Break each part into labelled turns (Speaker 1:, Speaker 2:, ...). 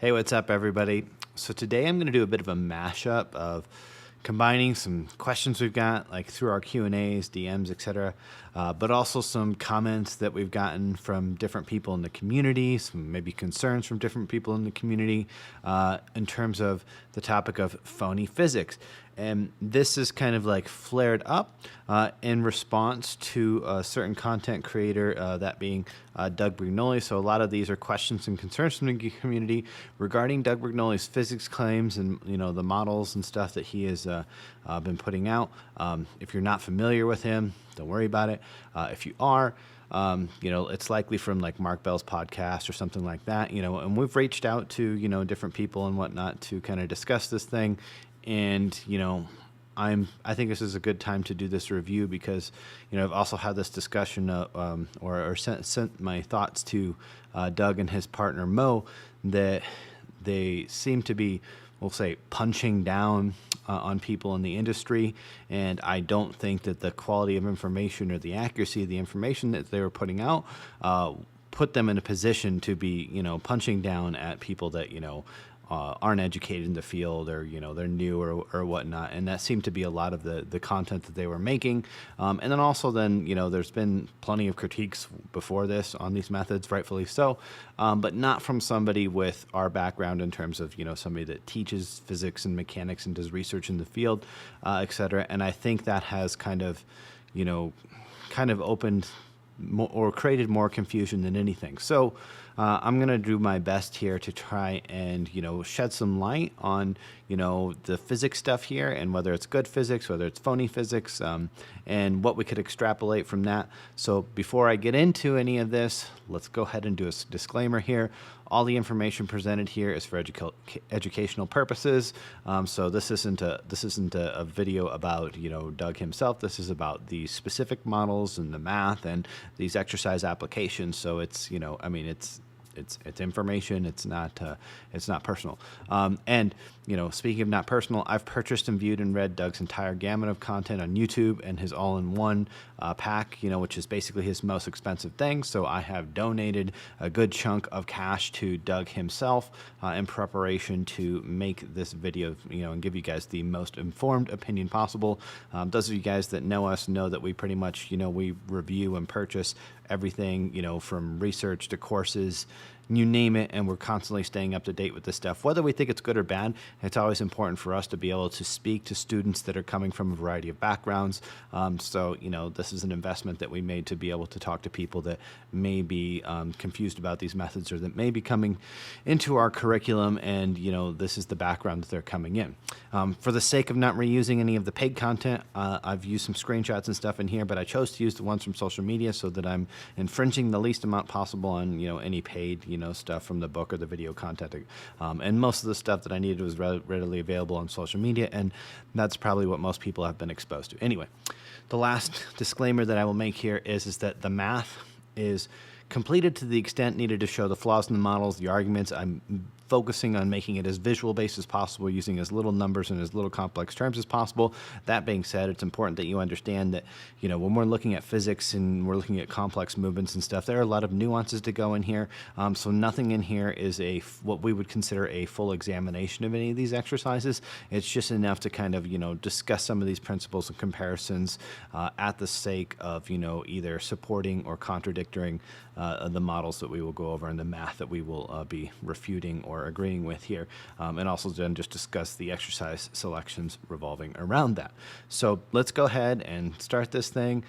Speaker 1: Hey, what's up, everybody? So today I'm going to do a bit of a mashup of combining some questions we've got, like through our Q&As, DMs, etc., but also some comments that we've gotten from different people in the community, some maybe concerns from different people in the community in terms of the topic of phony physics. And this is kind of like flared up in response to a certain content creator, that being Doug Brignole. So a lot of these are questions and concerns from the community regarding Doug Brignole's physics claims and the models and stuff that he has been putting out. If you're not familiar with him, don't worry about it. If you are, it's likely from like Mark Bell's podcast or something like that, and we've reached out to, different people and whatnot to kind of discuss this thing. And, I think this is a good time to do this review because, I've also had this discussion or sent my thoughts to Doug and his partner Mo that they seem to be, we'll say, punching down on people in the industry. And I don't think that the quality of information or the accuracy of the information that they were putting out put them in a position to be, punching down at people that, aren't educated in the field or, they're new or whatnot. And that seemed to be a lot of the content that they were making. And then also there's been plenty of critiques before this on these methods, rightfully so, but not from somebody with our background in terms of, somebody that teaches physics and mechanics and does research in the field, et cetera. And I think that has kind of opened or created more confusion than anything. So I'm going to do my best here to try and, shed some light on, the physics stuff here and whether it's good physics, whether it's phony physics, and what we could extrapolate from that. So before I get into any of this, let's go ahead and do a disclaimer here. All the information presented here is for educational purposes. So this isn't a video about Doug himself. This is about the specific models and the math and these exercise applications. So it's it's information. It's not personal. And speaking of not personal, I've purchased and viewed and read Doug's entire gamut of content on YouTube and his all-in-one pack, which is basically his most expensive thing. So I have donated a good chunk of cash to Doug himself in preparation to make this video, and give you guys the most informed opinion possible. Those of you guys that know us know that we pretty much, we review and purchase everything, from research to courses, you name it, and we're constantly staying up to date with this stuff. Whether we think it's good or bad, it's always important for us to be able to speak to students that are coming from a variety of backgrounds. So, this is an investment that we made to be able to talk to people that may be confused about these methods or that may be coming into our curriculum, and, this is the background that they're coming in. For the sake of not reusing any of the paid content, I've used some screenshots and stuff in here, but I chose to use the ones from social media so that I'm infringing the least amount possible on, any paid, stuff from the book or the video content. And most of the stuff that I needed was readily available on social media, and that's probably what most people have been exposed to. Anyway, the last disclaimer that I will make here is that the math is completed to the extent needed to show the flaws in the models, the arguments. I'm focusing on making it as visual based as possible, using as little numbers and as little complex terms as possible. That being said, it's important that you understand that, when we're looking at physics and we're looking at complex movements and stuff, there are a lot of nuances to go in here. So nothing in here is what we would consider a full examination of any of these exercises. It's just enough to kind of, discuss some of these principles and comparisons at the sake of, either supporting or contradicting the models that we will go over and the math that we will be refuting or agreeing with here, and also then just discuss the exercise selections revolving around that. So let's go ahead and start this thing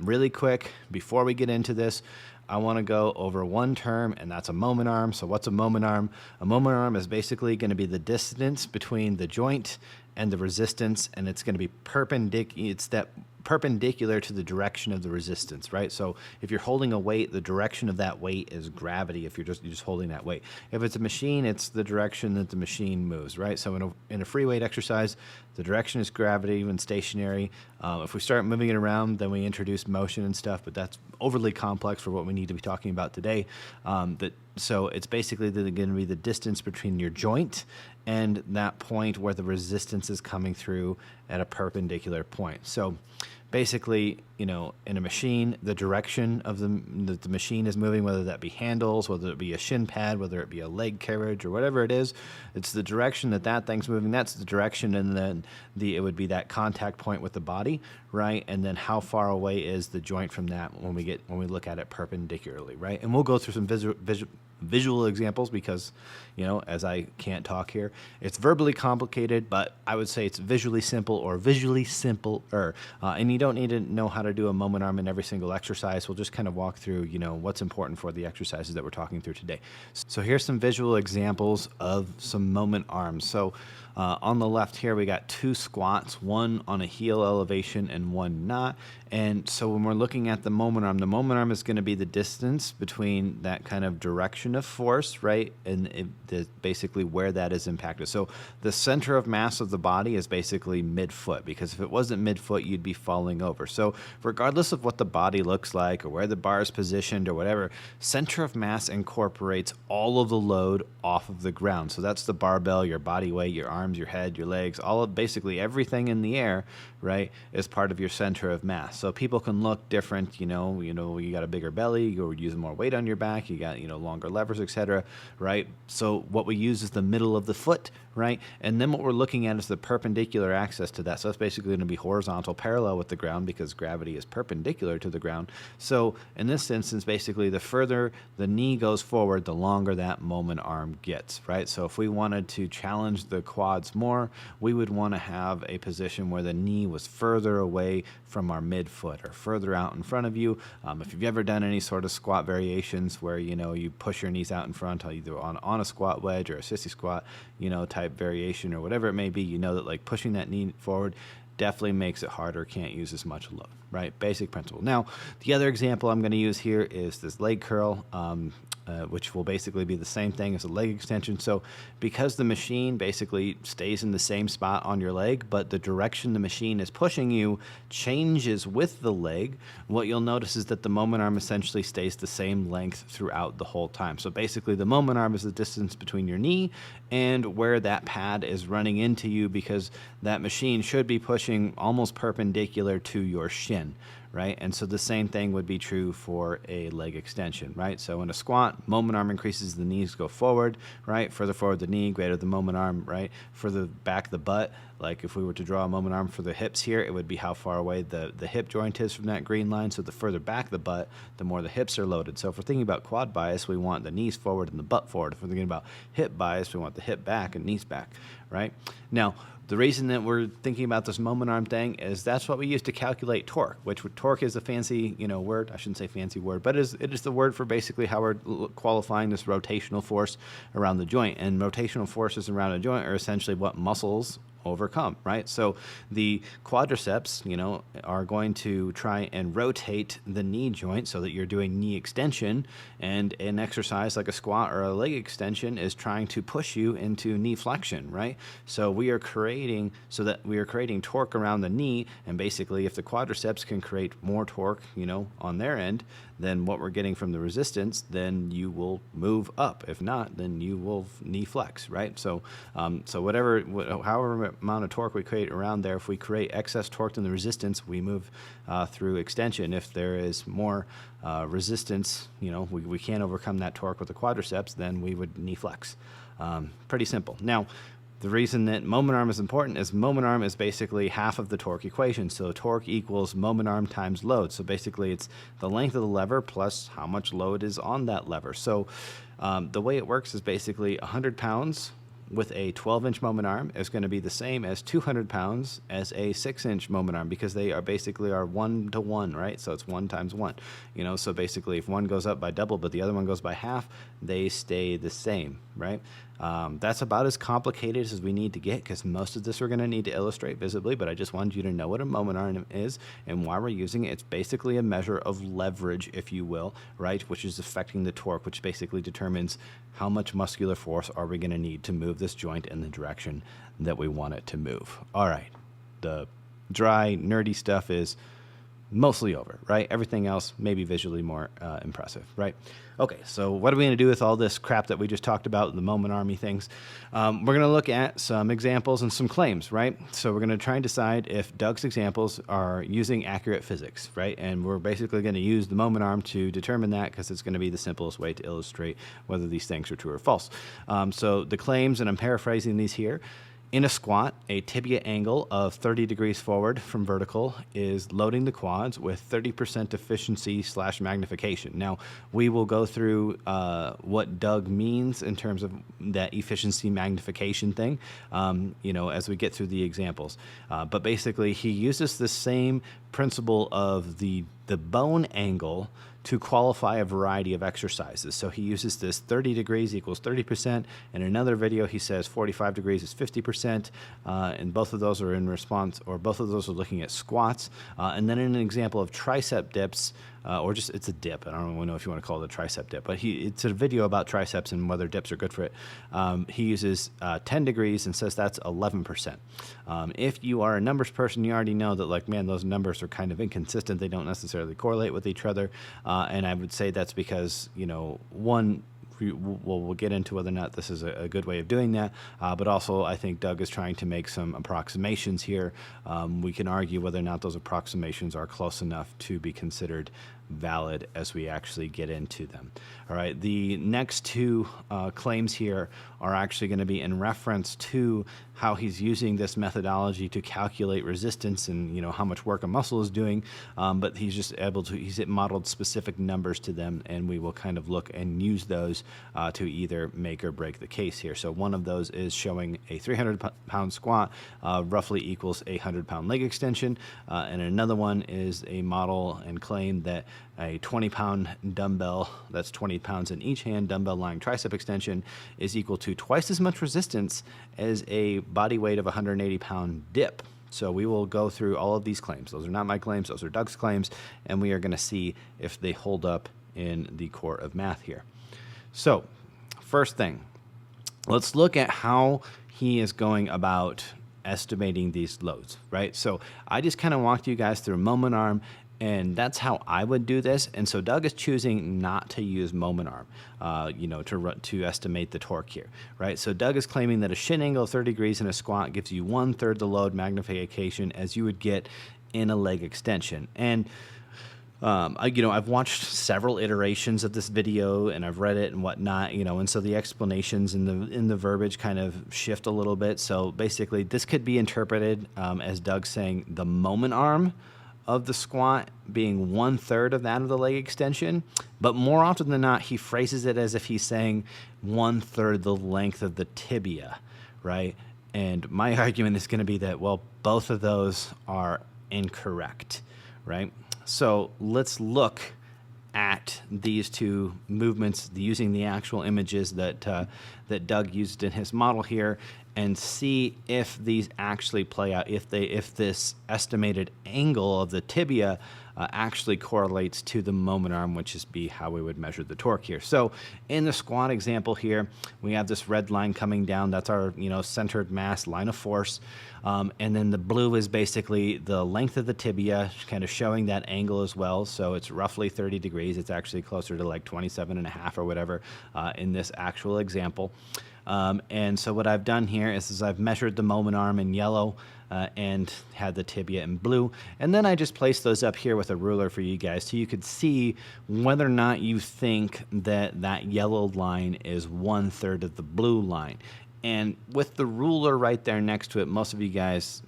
Speaker 1: really quick. Before we get into this, I want to go over one term, and that's a moment arm. So what's a moment arm? A moment arm is basically going to be the distance between the joint and the resistance, and it's going to be perpendicular. It's that perpendicular to the direction of the resistance, right? So if you're holding a weight, the direction of that weight is gravity. If you're just holding that weight, if it's a machine, it's the direction that the machine moves, right? So in a free weight exercise, the direction is gravity when stationary. If we start moving it around, then we introduce motion and stuff, but that's overly complex for what we need to be talking about today. So it's basically going to be the distance between your joint and that point where the resistance is coming through at a perpendicular point. So basically, you know, in a machine, the direction of the machine is moving, whether that be handles, whether it be a shin pad, whether it be a leg carriage or whatever it is, it's the direction that that thing's moving. That's the direction, and then it would be that contact point with the body, right? And then how far away is the joint from that when we look at it perpendicularly, right? And we'll go through some visual examples because, you know, as I can't talk here, it's verbally complicated, but I would say it's visually simple or visually simpler. And you don't need to know how to do a moment arm in every single exercise. We'll just kind of walk through, you know, what's important for the exercises that we're talking through today. So here's some visual examples of some moment arms. So on the left here, we got 2 squats, one on a heel elevation and one not. And so when we're looking at the moment arm is going to be the distance between that kind of direction of force, right? And basically where that is impacted. So the center of mass of the body is basically midfoot, because if it wasn't midfoot, you'd be falling over. So regardless of what the body looks like or where the bar is positioned or whatever, center of mass incorporates all of the load off of the ground. So that's the barbell, your body weight, your arms, your head, your legs, all of basically everything in the air, right, is part of your center of mass. So people can look different, you know, you got a bigger belly, you're using more weight on your back, you got, you know, longer levers, etc., right? So what we use is the middle of the foot, right? And then what we're looking at is the perpendicular axis to that. So it's basically going to be horizontal, parallel with the ground, because gravity is perpendicular to the ground. So in this instance, basically the further the knee goes forward, the longer that moment arm gets, right? So if we wanted to challenge the quads more, we would want to have a position where the knee was further away from our midfoot or further out in front of you. If you've ever done any sort of squat variations where, you know, you push your knees out in front, either on a squat wedge or a sissy squat, you know, type variation or whatever it may be, you know that like pushing that knee forward definitely makes it harder, can't use as much load, right? Basic principle. Now, the other example I'm going to use here is this leg curl, which will basically be the same thing as a leg extension. So because the machine basically stays in the same spot on your leg, but the direction the machine is pushing you changes with the leg, what you'll notice is that the moment arm essentially stays the same length throughout the whole time. So basically the moment arm is the distance between your knee and where that pad is running into you, because that machine should be pushing almost perpendicular to your shin, right? And so the same thing would be true for a leg extension, right? So in a squat, moment arm increases, the knees go forward, right? Further forward the knee, greater the moment arm, right? For the back of the butt, like if we were to draw a moment arm for the hips here, it would be how far away the hip joint is from that green line. So the further back the butt, the more the hips are loaded. So if we're thinking about quad bias, we want the knees forward and the butt forward. If we're thinking about hip bias, we want the hip back and knees back, right? Now, the reason that we're thinking about this moment arm thing is that's what we use to calculate torque, which torque is a fancy, you know, word. I shouldn't say fancy word, but it is the word for basically how we're qualifying this rotational force around the joint. And rotational forces around a joint are essentially what muscles overcome, right? So the quadriceps, you know, are going to try and rotate the knee joint so that you're doing knee extension, and an exercise like a squat or a leg extension is trying to push you into knee flexion, right? So we are creating torque around the knee, and basically if the quadriceps can create more torque, you know, on their end than what we're getting from the resistance, then you will move up. If not, then you will knee flex, right? So however amount of torque we create around there, if we create excess torque than the resistance, we move through extension. If there is more resistance, you know, we can't overcome that torque with the quadriceps, then we would knee flex. Pretty simple. Now, the reason that moment arm is important is moment arm is basically half of the torque equation. So torque equals moment arm times load. So basically it's the length of the lever plus how much load is on that lever. So the way it works is basically 100 pounds with a 12-inch moment arm is going to be the same as 200 pounds as a 6-inch moment arm, because they are basically 1 to 1, right? So it's 1 times 1, you know, so basically if one goes up by double but the other one goes by half, they stay the same, right? That's about as complicated as we need to get, because most of this we're going to need to illustrate visibly, but I just wanted you to know what a moment arm is and why we're using it. It's basically a measure of leverage, if you will, right, which is affecting the torque, which basically determines how much muscular force are we going to need to move this joint in the direction that we want it to move. All right, the dry, nerdy stuff is mostly over, right? Everything else may be visually more impressive, right? Okay, so what are we going to do with all this crap that we just talked about, the moment army things? We're going to look at some examples and some claims, right? So we're going to try and decide if Doug's examples are using accurate physics, right? And we're basically going to use the moment arm to determine that, because it's going to be the simplest way to illustrate whether these things are true or false. So the claims, and I'm paraphrasing these here. In a squat, a tibia angle of 30 degrees forward from vertical is loading the quads with 30% efficiency / magnification. Now, we will go through what Doug means in terms of that efficiency magnification thing, as we get through the examples. But basically, he uses the same principle of the bone angle to qualify a variety of exercises. So he uses this 30 degrees equals 30%. In another video, he says 45 degrees is 50%. And both of those are in response, or both of those are looking at squats. And then in an example of tricep dips, or just it's a dip. I don't know if you want to call it a tricep dip, but it's a video about triceps and whether dips are good for it. He uses 10 degrees and says that's 11%. If you are a numbers person, you already know that, like, man, those numbers are kind of inconsistent. They don't necessarily correlate with each other. And I would say that's because, one, we'll get into whether or not this is a good way of doing that, but also I think Doug is trying to make some approximations here. We can argue whether or not those approximations are close enough to be considered valid as we actually get into them. All right, the next two claims here are actually going to be in reference to how he's using this methodology to calculate resistance and how much work a muscle is doing, but he's just able to, he's modeled specific numbers to them, and we will kind of look and use those to either make or break the case here. So one of those is showing a 300-pound squat roughly equals a 100-pound leg extension, and another one is a model and claim that a 20-pound dumbbell, that's 20 pounds in each hand, dumbbell lying tricep extension, is equal to twice as much resistance as a body weight of 180-pound dip. So we will go through all of these claims. Those are not my claims, those are Doug's claims, and we are going to see if they hold up in the court of math here. So first thing, let's look at how he is going about estimating these loads, right? So I just kind of walked you guys through moment arm, and that's how I would do this. And so Doug is choosing not to use moment arm, to estimate the torque here, right? So Doug is claiming that a shin angle of 30 degrees in a squat gives you 1/3 the load magnification as you would get in a leg extension. And I've watched several iterations of this video, and I've read it and whatnot, and so the explanations in the verbiage kind of shift a little bit. So basically, this could be interpreted as Doug saying the moment arm of the squat being 1/3 of that of the leg extension, but more often than not, he phrases it as if he's saying 1/3 the length of the tibia, right? And my argument is going to be that, well, both of those are incorrect, right? So let's look at these two movements using the actual images that Doug used in his model here, and see if these actually play out, if this estimated angle of the tibia actually correlates to the moment arm, which is how we would measure the torque here. So in the squat example here, we have this red line coming down. That's our centered mass line of force. And then the blue is basically the length of the tibia, kind of showing that angle as well. So it's roughly 30 degrees. It's actually closer to like 27.5 or whatever in this actual example. And so what I've done here is I've measured the moment arm in yellow and had the tibia in blue. And then I just placed those up here with a ruler for you guys so you could see whether or not you think that that yellow line is 1/3 of the blue line. And with the ruler right there next to it, most of you guys,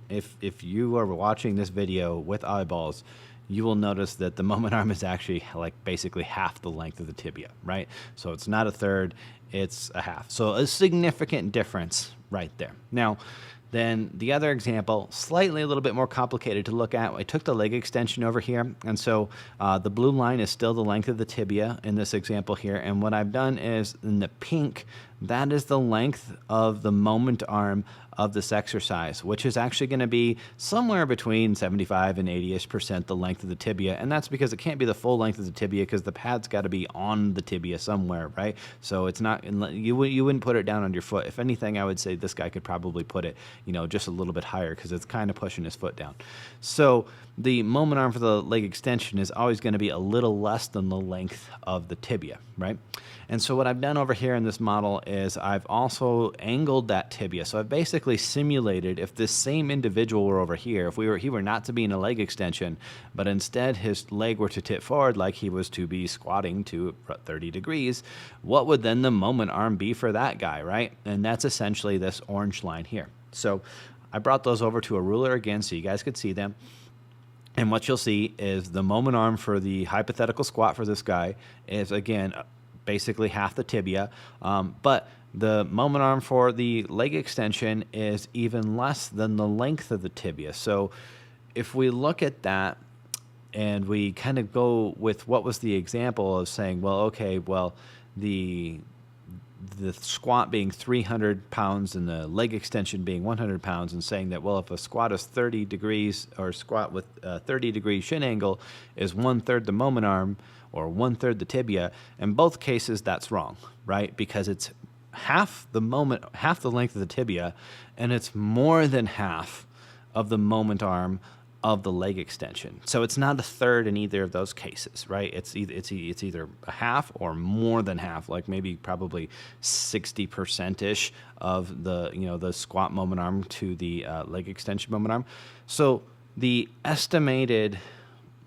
Speaker 1: if you are watching this video with eyeballs, you will notice that the moment arm is actually like basically half the length of the tibia, right? So it's not 1/3, it's a half. So a significant difference right there. Now, then the other example, slightly a little bit more complicated to look at. I took the leg extension over here, and so the blue line is still the length of the tibia in this example here. And what I've done is in the pink, that is the length of the moment arm of this exercise, which is actually going to be somewhere between 75 and 80-ish% the length of the tibia. And that's because it can't be the full length of the tibia because the pad's got to be on the tibia somewhere, right? So it's not, you wouldn't put it down on your foot. If anything, I would say this guy could probably put it, just a little bit higher because it's kind of pushing his foot down. So the moment arm for the leg extension is always going to be a little less than the length of the tibia, right? And so what I've done over here in this model is I've also angled that tibia. So I've basically simulated if this same individual were over here, if he were not to be in a leg extension, but instead his leg were to tip forward like he was to be squatting to 30 degrees, what would then the moment arm be for that guy, right? And that's essentially this orange line here. So I brought those over to a ruler again so you guys could see them. And what you'll see is the moment arm for the hypothetical squat for this guy is, again, basically half the tibia, but the moment arm for the leg extension is even less than the length of the tibia. So if we look at that and we kind of go with what was the example of saying, well, okay, well, the squat being 300 pounds and the leg extension being 100 pounds, and saying that, well, if a squat is 30 degrees or squat with a 30-degree shin angle is 1/3 the moment arm or 1/3 the tibia, in both cases that's wrong, right? Because it's half the length of the tibia, and it's more than half of the moment arm of the leg extension. So it's not a third in either of those cases, right? It's either a half or more than half, like maybe probably 60%-ish of the squat moment arm to the leg extension moment arm. So the estimated,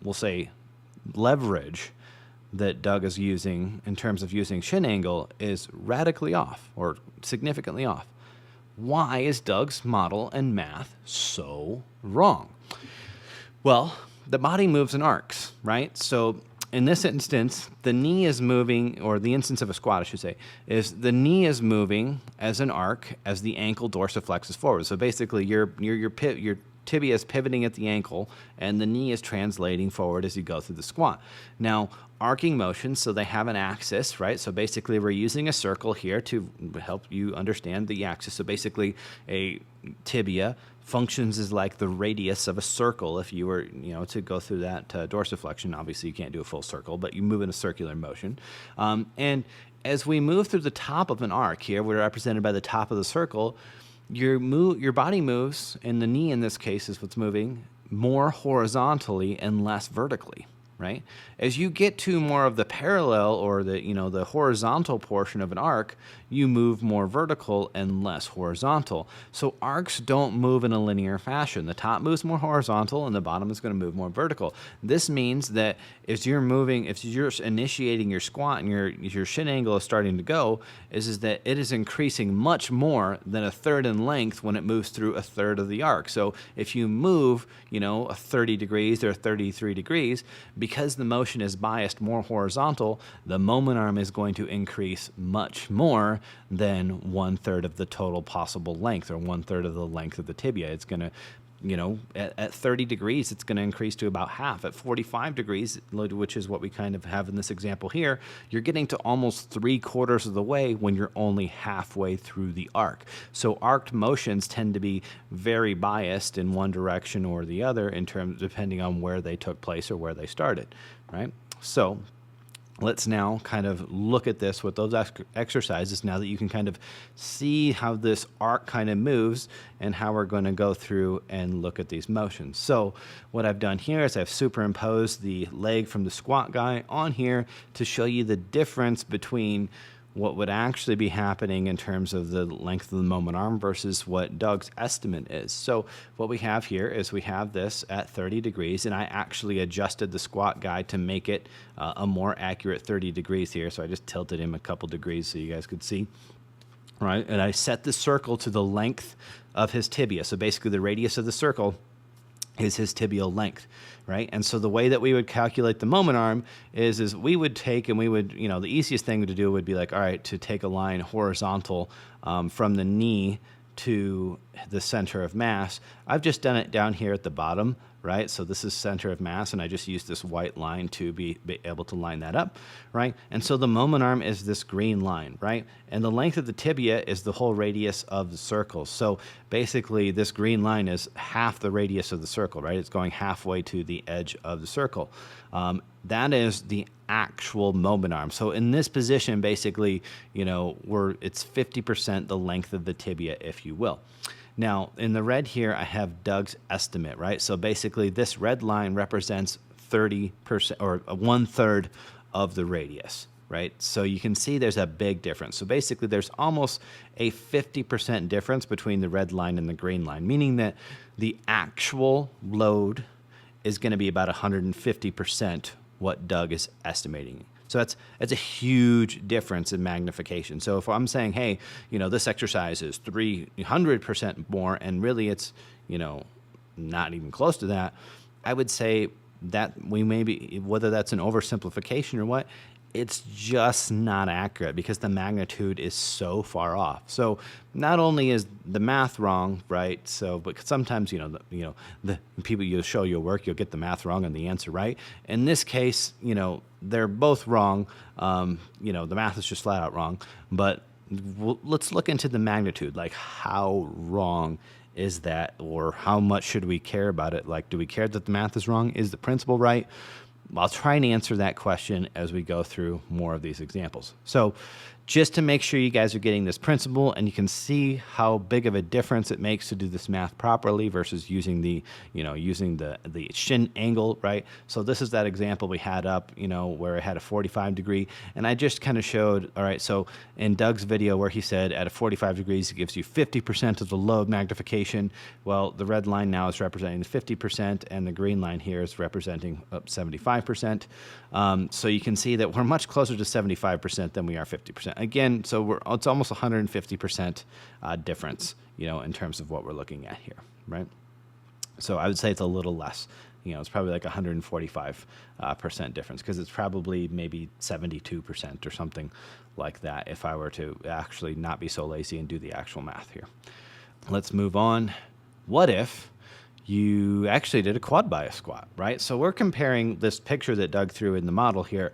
Speaker 1: we'll say, leverage that Doug is using in terms of using shin angle is radically off or significantly off. Why is Doug's model and math so wrong? Well, the body moves in arcs, right? So in this instance, the knee is moving, or the instance of a squat, I should say, is the knee is moving as an arc as the ankle dorsiflexes forward. So basically, your tibia is pivoting at the ankle, and the knee is translating forward as you go through the squat. Now, arcing motions, so they have an axis, right? So basically, we're using a circle here to help you understand the axis. So basically, a tibia functions as like the radius of a circle. If you were, to go through that dorsiflexion, obviously you can't do a full circle, but you move in a circular motion. And as we move through the top of an arc here, we're represented by the top of the circle. Your body moves, and the knee in this case is what's moving, more horizontally and less vertically, right? As you get to more of the parallel or the horizontal portion of an arc, you move more vertical and less horizontal. So arcs don't move in a linear fashion. The top moves more horizontal and the bottom is going to move more vertical. This means that if you're initiating your squat and your shin angle is starting to go, is that it is increasing much more than a third in length when it moves through a third of the arc. So if you move, a 30 degrees or 33 degrees, because the motion is biased more horizontal, the moment arm is going to increase much more than 1/3 of the total possible length, or 1/3 of the length of the tibia. It's going to, at 30 degrees, it's going to increase to about half. At 45 degrees, which is what we kind of have in this example here, you're getting to almost 3/4 of the way when you're only halfway through the arc. So arced motions tend to be very biased in one direction or the other depending on where they took place or where they started, right? So let's now kind of look at this with those exercises now that you can kind of see how this arc kind of moves and how we're going to go through and look at these motions. So what I've done here is I've superimposed the leg from the squat guy on here to show you the difference between what would actually be happening in terms of the length of the moment arm versus what Doug's estimate is. So what we have here is we have this at 30 degrees, and I actually adjusted the squat guy to make it a more accurate 30 degrees here. So I just tilted him a couple degrees so you guys could see. Right, and I set the circle to the length of his tibia. So basically the radius of the circle is his tibial length, right? And so the way that we would calculate the moment arm is we would take and we would, the easiest thing to do would be like, all right, to take a line horizontal from the knee to the center of mass. I've just done it down here at the bottom, right? So this is center of mass, and I just used this white line to be able to line that up, right? And so the moment arm is this green line, right? And the length of the tibia is the whole radius of the circle. So basically this green line is half the radius of the circle, right? It's going halfway to the edge of the circle. That is the actual moment arm. So in this position, basically, it's 50% the length of the tibia, if you will. Now, in the red here, I have Doug's estimate, right? So basically, this red line represents 30% or 1/3 of the radius, right? So you can see there's a big difference. So basically, there's almost a 50% difference between the red line and the green line, meaning that the actual load is going to be about 150% what Doug is estimating. So that's a huge difference in magnification. So if I'm saying, hey, this exercise is 300% more, and really it's, not even close to that, I would say that we maybe, whether that's an oversimplification or what, it's just not accurate because the magnitude is so far off. So not only is the math wrong, right? So, but sometimes, the people you show your work, you'll get the math wrong and the answer right. In this case, they're both wrong. The math is just flat out wrong. But let's look into the magnitude. Like, how wrong is that, or how much should we care about it? Like, do we care that the math is wrong? Is the principle right? I'll try and answer that question as we go through more of these examples. So just to make sure you guys are getting this principle and you can see how big of a difference it makes to do this math properly versus using the shin angle, right? So this is that example we had up, where it had a 45 degree, and I just kind of showed, all right, so in Doug's video where he said at a 45 degrees, it gives you 50% of the load magnification. Well, the red line now is representing the 50%, and the green line here is representing 75%. So you can see that we're much closer to 75% than we are 50%. Again, so it's almost 150% difference, in terms of what we're looking at here, right? So I would say it's a little less. It's probably like 145% difference, because it's probably maybe 72% or something like that if I were to actually not be so lazy and do the actual math here. Let's move on. What if you actually did a quad bias squat, right? So we're comparing this picture that Doug threw in the model here,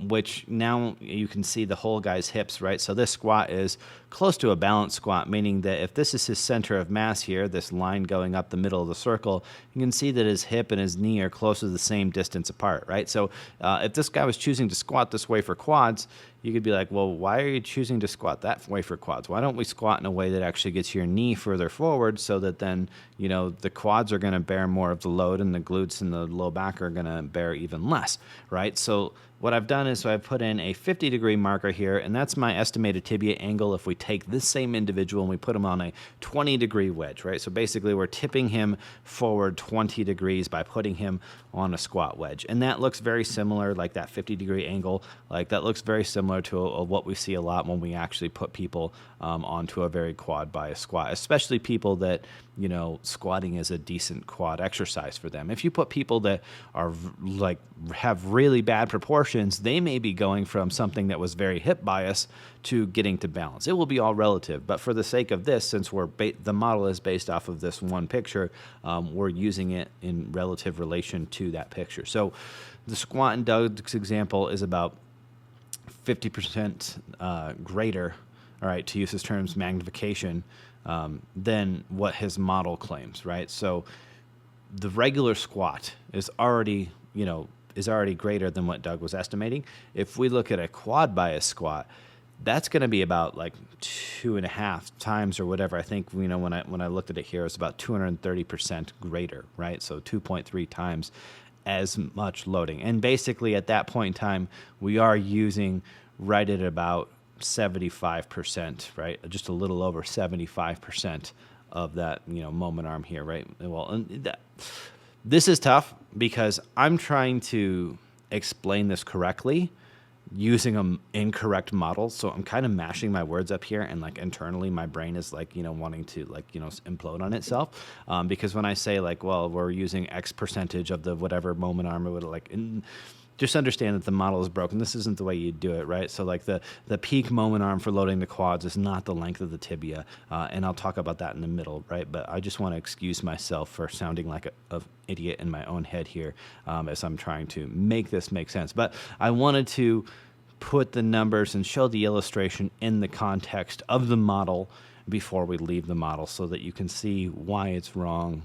Speaker 1: which now you can see the whole guy's hips, right? So this squat is close to a balanced squat, meaning that if this is his center of mass here, this line going up the middle of the circle, you can see that his hip and his knee are close to the same distance apart, right? So if this guy was choosing to squat this way for quads, you could be like, well, why are you choosing to squat that way for quads? Why don't we squat in a way that actually gets your knee further forward so that then, the quads are going to bear more of the load and the glutes and the low back are going to bear even less, right? So what I've done is I've put in a 50-degree marker here, and that's my estimated tibia angle if we take this same individual and we put him on a 20-degree wedge, right? So basically we're tipping him forward 20 degrees by putting him on a squat wedge. And that looks very similar, like that 50-degree angle, like that looks very similar to what we see a lot when we actually put people onto a very quad bias squat, especially people that, squatting is a decent quad exercise for them. If you put people that are like have really bad proportions, they may be going from something that was very hip bias to getting to balance. It will be all relative, but for the sake of this, since the model is based off of this one picture, we're using it in relative relation to that picture. So the squat in Doug's example is about 50% greater, all right, to use his terms, magnification, than what his model claims, right? So the regular squat is already greater than what Doug was estimating. If we look at a quad bias squat, that's going to be about like 2.5 times or whatever. I think, when I looked at it here, it's about 230% greater, right? So 2.3 times as much loading. And basically at that point in time, we are using right at about 75%, right? Just a little over 75% of that, moment arm here, right? Well, this is tough because I'm trying to explain this correctly using an incorrect model. So I'm kind of mashing my words up here, and like internally my brain is like, wanting to implode on itself. Because when I say like, well, we're using X percentage of the whatever moment arm, it would just understand that the model is broken. This isn't the way you do it, right? So like the peak moment arm for loading the quads is not the length of the tibia, and I'll talk about that in the middle, right? But I just want to excuse myself for sounding like an idiot in my own head here as I'm trying to make this make sense. But I wanted to put the numbers and show the illustration in the context of the model before we leave the model so that you can see why it's wrong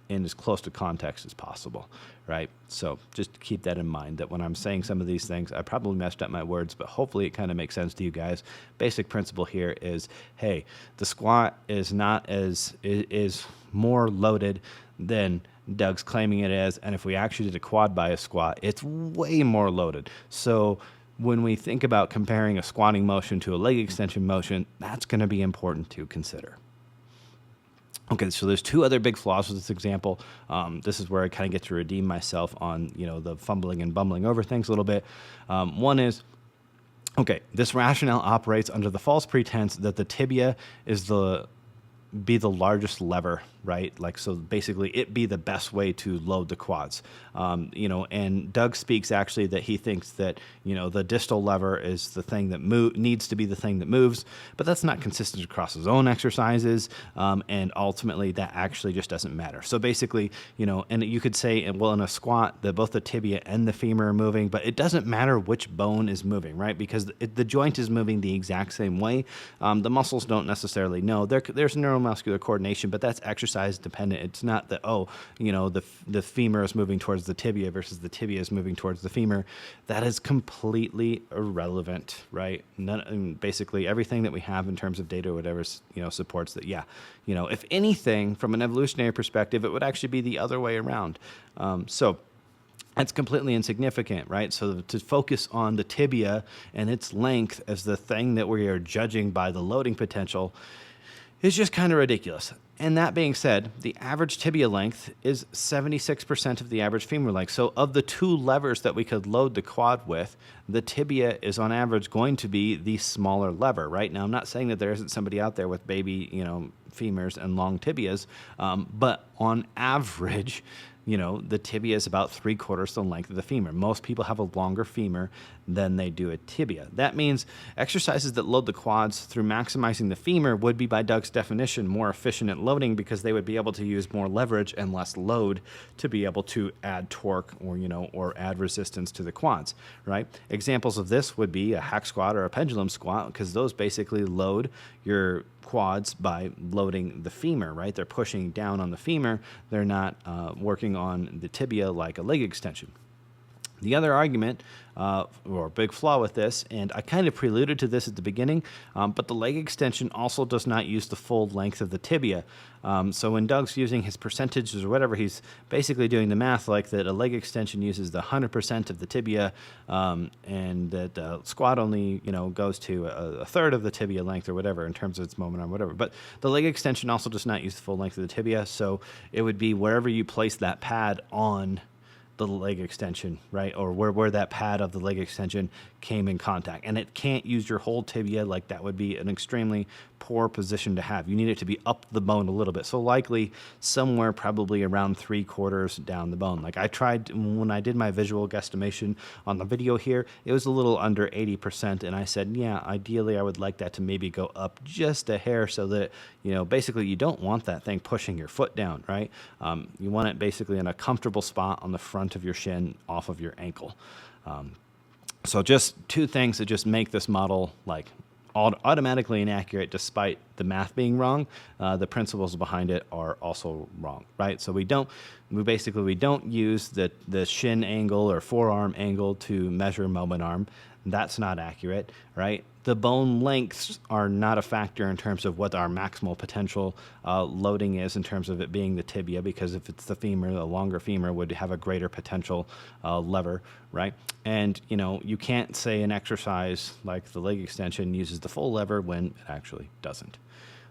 Speaker 1: in as close to context as possible, right? So just keep that in mind, that when I'm saying some of these things, I probably messed up my words, but hopefully it kind of makes sense to you guys. Basic principle here is, hey, the squat is more loaded than Doug's claiming it is, and if we actually did a quad bias squat, it's way more loaded. So when we think about comparing a squatting motion to a leg extension motion, that's going to be important to consider. Okay, so there's two other big flaws with this example. This is where I kind of get to redeem myself on, the fumbling and bumbling over things a little bit. One is, okay, this rationale operates under the false pretense that the tibia is the largest lever, right? Like, so basically it be the best way to load the quads. And Doug speaks actually that he thinks that, the distal lever is the thing that needs to be the thing that moves, but that's not consistent across his own exercises. And ultimately that actually just doesn't matter. So basically, and you could say, well, in a squat, that both the tibia and the femur are moving, but it doesn't matter which bone is moving, right? Because the joint is moving the exact same way. The muscles don't necessarily know. There's neuromuscular coordination, but that's exercise dependent. It's not that, the femur is moving towards the tibia versus the tibia is moving towards the femur. That is completely irrelevant, right? Basically everything that we have in terms of data or whatever, supports that, if anything, from an evolutionary perspective, it would actually be the other way around. So that's completely insignificant, right? So to focus on the tibia and its length as the thing that we are judging by the loading potential is just kind of ridiculous. And that being said, the average tibia length is 76% of the average femur length. So of the two levers that we could load the quad with, the tibia is on average going to be the smaller lever, right? Now, I'm not saying that there isn't somebody out there with baby, femurs and long tibias, but on average, the tibia is about 3/4 the length of the femur. Most people have a longer femur than they do a tibia. That means exercises that load the quads through maximizing the femur would be, by Doug's definition, more efficient at loading because they would be able to use more leverage and less load to be able to add torque or add resistance to the quads, right? Examples of this would be a hack squat or a pendulum squat, because those basically load your quads by loading the femur, right? They're pushing down on the femur. They're not working on the tibia like a leg extension. The other argument, or big flaw with this, and I kind of preluded to this at the beginning, but the leg extension also does not use the full length of the tibia. So when Doug's using his percentages or whatever, he's basically doing the math like that a leg extension uses the 100% of the tibia, and that the squat only, goes to a third of the tibia length or whatever in terms of its moment arm, whatever. But the leg extension also does not use the full length of the tibia, so it would be wherever you place that pad on the leg extension, right? Or where that pad of the leg extension came in contact. And it can't use your whole tibia. Like, that would be an extremely poor position to have. You need it to be up the bone a little bit. So likely somewhere probably around 3/4 down the bone. Like, I tried, when I did my visual guesstimation on the video here, it was a little under 80%. And I said, yeah, ideally I would like that to maybe go up just a hair so that, basically you don't want that thing pushing your foot down, right? You want it basically in a comfortable spot on the front of your shin off of your ankle. So just two things that just make this model automatically inaccurate despite the math being wrong. The principles behind it are also wrong, right? So we don't use the shin angle or forearm angle to measure moment arm. That's not accurate, right? The bone lengths are not a factor in terms of what our maximal potential loading is in terms of it being the tibia, because if it's the femur, the longer femur would have a greater potential lever, right? And, you can't say an exercise like the leg extension uses the full lever when it actually doesn't.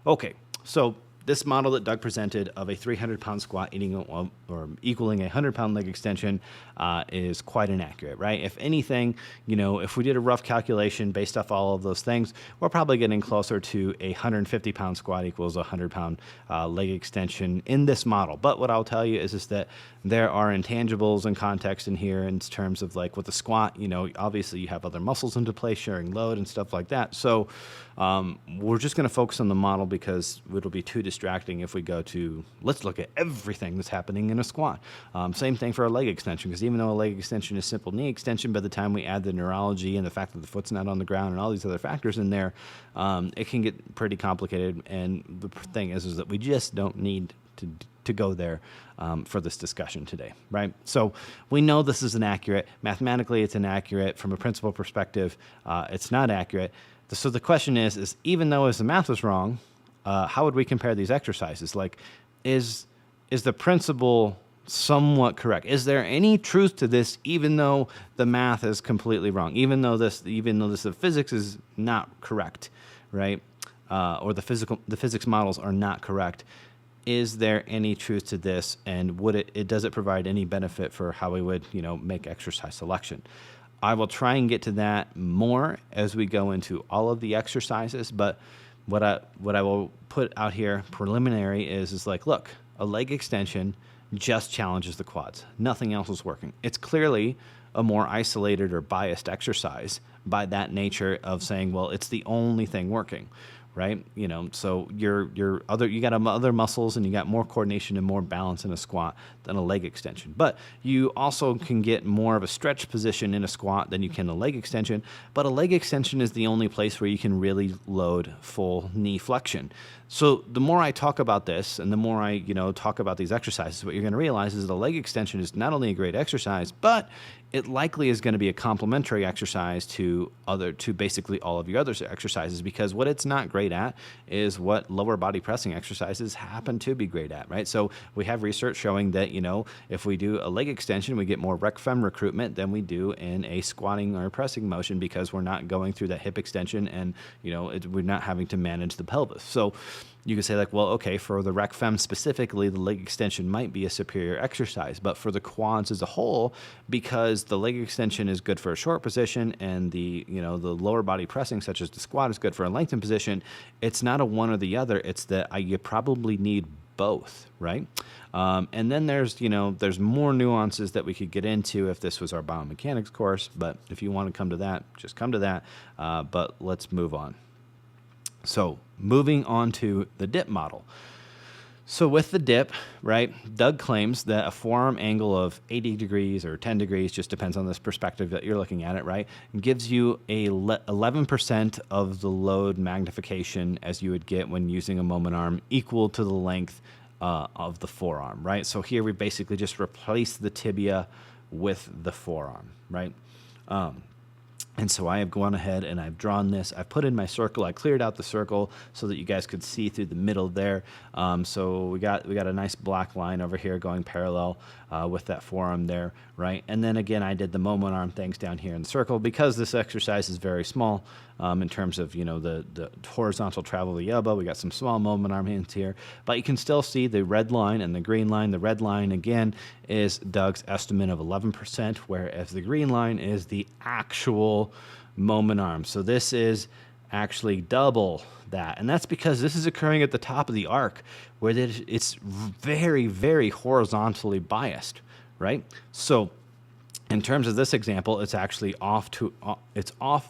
Speaker 1: Okay, so this model that Doug presented of a 300-pound squat equaling a 100-pound leg extension is quite inaccurate, right? If anything, if we did a rough calculation based off all of those things, we're probably getting closer to a 150-pound squat equals a 100-pound leg extension in this model. But what I'll tell you is that there are intangibles and context in here in terms of like with the squat, obviously you have other muscles into play, sharing load and stuff like that. So we're just going to focus on the model because it'll be too distracting if we go to, let's look at everything that's happening in a squat. Same thing for a leg extension, because even though a leg extension is simple knee extension, by the time we add the neurology and the fact that the foot's not on the ground and all these other factors in there, it can get pretty complicated. And the thing is that we just don't need to go there for this discussion today, right? So we know this is inaccurate. Mathematically, it's inaccurate. From a principle perspective, it's not accurate. So the question is even though the math was wrong, how would we compare these exercises? Like, is the principle somewhat correct? Is there any truth to this, even though the math is completely wrong? Even though the physics is not correct, right? Or the physics models are not correct. Is there any truth to this, and does it provide any benefit for how we would make exercise selection? I will try and get to that more as we go into all of the exercises, but what I will put out here preliminary is like, look, a leg extension just challenges the quads. Nothing else is working. It's clearly a more isolated or biased exercise by that nature of saying, well, it's the only thing working. Right? So you got other muscles and you got more coordination and more balance in a squat than a leg extension. But you also can get more of a stretch position in a squat than you can a leg extension. But a leg extension is the only place where you can really load full knee flexion. So the more I talk about this and the more I talk about these exercises, what you're going to realize is the leg extension is not only a great exercise, but it likely is going to be a complementary exercise to basically all of your other exercises, because what it's not great at is what lower body pressing exercises happen to be great at, right? So we have research showing that, if we do a leg extension, we get more rec fem recruitment than we do in a squatting or pressing motion, because we're not going through that hip extension and, we're not having to manage the pelvis. So you could say like, well, okay, for the rec fem specifically, the leg extension might be a superior exercise, but for the quads as a whole, because the leg extension is good for a short position and the lower body pressing, such as the squat, is good for a lengthened position, it's not a one or the other. It's that you probably need both, right? And then there's more nuances that we could get into if this was our biomechanics course, but if you want to come to that, just come to that. But let's move on. So moving on to the dip model. So with the dip, right, Doug claims that a forearm angle of 80 degrees or 10 degrees, just depends on this perspective that you're looking at it, right, gives you a 11% of the load magnification as you would get when using a moment arm equal to the length of the forearm, right? So here we basically just replace the tibia with the forearm, right? And so I have gone ahead and I've drawn this. I've put in my circle. I cleared out the circle so that you guys could see through the middle there. So we got a nice black line over here going parallel with that forearm there, right? And then again, I did the moment arm things down here in the circle because this exercise is very small in terms of the horizontal travel of the elbow. We got some small moment arm hands here, but you can still see the red line and the green line. The red line again is Doug's estimate of 11%, whereas the green line is the actual moment arm. So this is actually double that, and that's because this is occurring at the top of the arc where it's very, very horizontally biased, right? So in terms of this example, it's actually off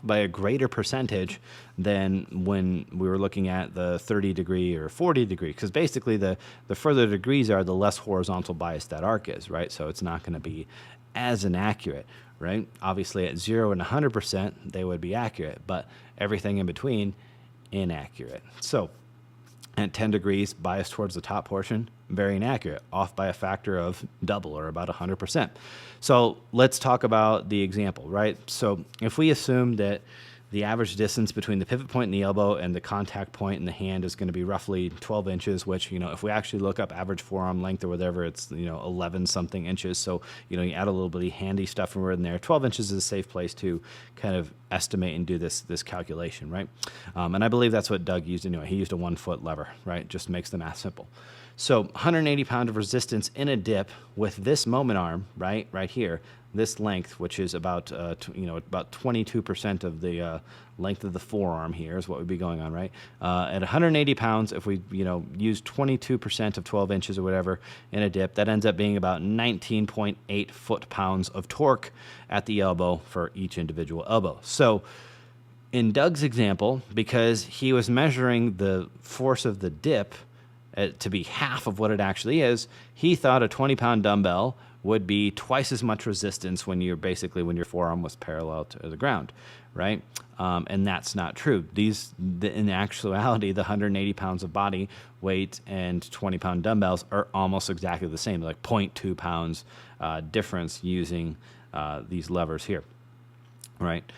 Speaker 1: by a greater percentage than when we were looking at the 30 degree or 40 degree, because basically the further degrees are, the less horizontal bias that arc is, right? So it's not going to be as inaccurate, right? Obviously at 0 and 100%, they would be accurate, but everything in between, inaccurate. So at 10 degrees, biased towards the top portion, very inaccurate, off by a factor of double or about 100%. So let's talk about the example, right? So if we assume that The average distance between the pivot point in the elbow and the contact point in the hand is going to be roughly 12 inches, which, if we actually look up average forearm length or whatever, it's, 11 something inches. So, you add a little bit of handy stuff in there. 12 inches is a safe place to kind of estimate and do this calculation, right? And I believe that's what Doug used anyway. He used a 1 foot lever, right? Just makes the math simple. So 180 pound of resistance in a dip with this moment arm, right here, this length, which is about, about 22% of the length of the forearm here is what would be going on, right? At 180 pounds, if we, use 22% of 12 inches or whatever in a dip, that ends up being about 19.8 foot-pounds of torque at the elbow for each individual elbow. So in Doug's example, because he was measuring the force of the dip to be half of what it actually is, he thought a 20-pound dumbbell would be twice as much resistance when your forearm was parallel to the ground, right? And that's not true. In actuality, the 180 pounds of body weight and 20-pound dumbbells are almost exactly the same, like 0.2 pounds difference using these levers here, right?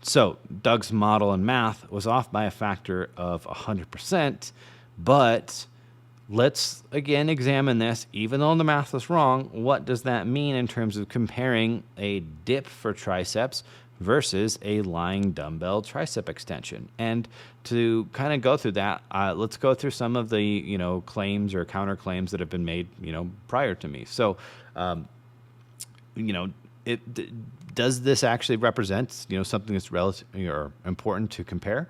Speaker 1: So Doug's model and math was off by a factor of 100%, but let's again examine this. Even though the math was wrong, what does that mean in terms of comparing a dip for triceps versus a lying dumbbell tricep extension? And to kind of go through that, let's go through some of the claims or counterclaims that have been made prior to me. So does this actually represent something that's relative or important to compare?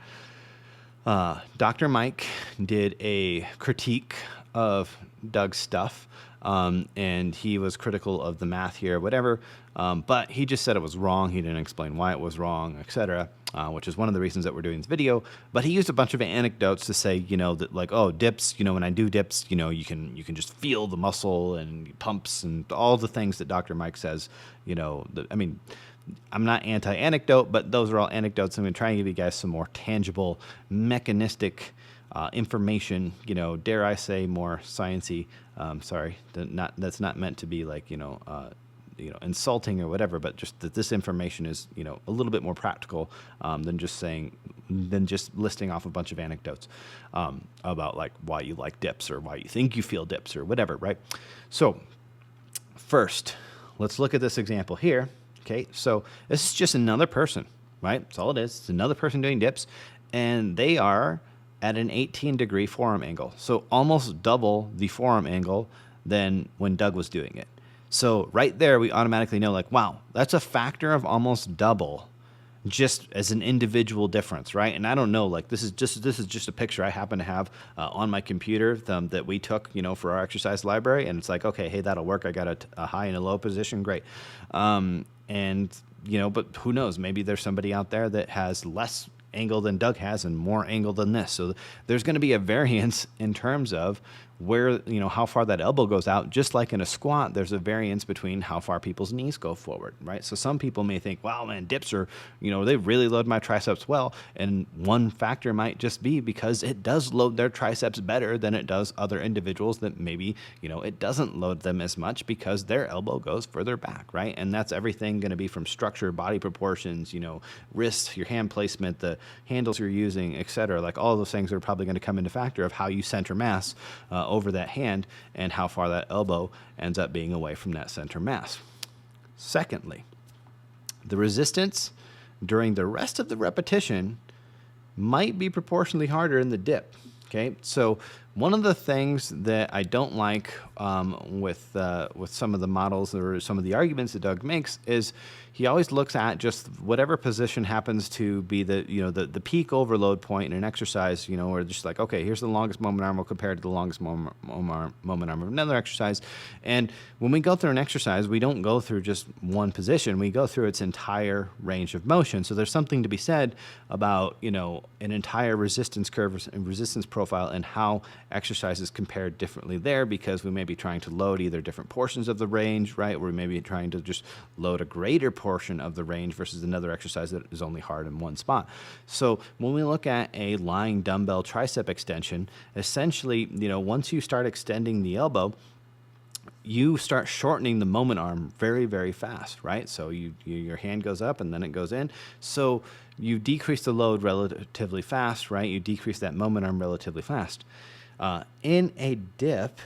Speaker 1: Dr. Mike did a critique of Doug's stuff, and he was critical of the math here, whatever, but he just said it was wrong. He didn't explain why it was wrong, etc., which is one of the reasons that we're doing this video. But he used a bunch of anecdotes to say, that like, oh, dips, when I do dips, you can just feel the muscle and pumps and all the things that Dr. Mike says, I'm not anti-anecdote, but those are all anecdotes. I'm going to try and give you guys some more tangible, mechanistic information, dare I say more sciencey. Sorry, that's not meant to be like, insulting or whatever, but just that this information is, a little bit more practical than just listing off a bunch of anecdotes about like why you like dips or why you think you feel dips or whatever, right? So first, let's look at this example here. Okay, so this is just another person, right? That's all it is. It's another person doing dips, and they are at an 18-degree forearm angle. So almost double the forearm angle than when Doug was doing it. So right there, we automatically know, like, wow, that's a factor of almost double just as an individual difference, right? And I don't know, like, this is just a picture I happen to have on my computer that we took, for our exercise library, and it's like, okay, hey, that'll work. I got a high and a low position, great. But who knows? Maybe there's somebody out there that has less angle than Doug has and more angle than this. So there's going to be a variance in terms of where, how far that elbow goes out. Just like in a squat, there's a variance between how far people's knees go forward, right? So some people may think, wow, man, dips are, they really load my triceps well. And one factor might just be because it does load their triceps better than it does other individuals that maybe, it doesn't load them as much because their elbow goes further back, right? And that's everything going to be from structure, body proportions, wrists, your hand placement, the handles you're using, etc. Like all of those things are probably going to come into factor of how you center mass over that hand and how far that elbow ends up being away from that center mass. Secondly, the resistance during the rest of the repetition might be proportionally harder in the dip. Okay, so one of the things that I don't like with some of the models or some of the arguments that Doug makes is he always looks at just whatever position happens to be the peak overload point in an exercise, or just like, okay, here's the longest moment arm, we'll compare it to the longest moment arm of another exercise. And when we go through an exercise, we don't go through just one position, we go through its entire range of motion. So there's something to be said about, an entire resistance curve and resistance profile and how exercises compared differently there, because we may be trying to load either different portions of the range, right? Or we may be trying to just load a greater portion of the range versus another exercise that is only hard in one spot. So when we look at a lying dumbbell tricep extension, essentially, once you start extending the elbow, you start shortening the moment arm very, very fast, right? So your hand goes up and then it goes in. So, you decrease the load relatively fast, right? You decrease that moment arm relatively fast. In a dip,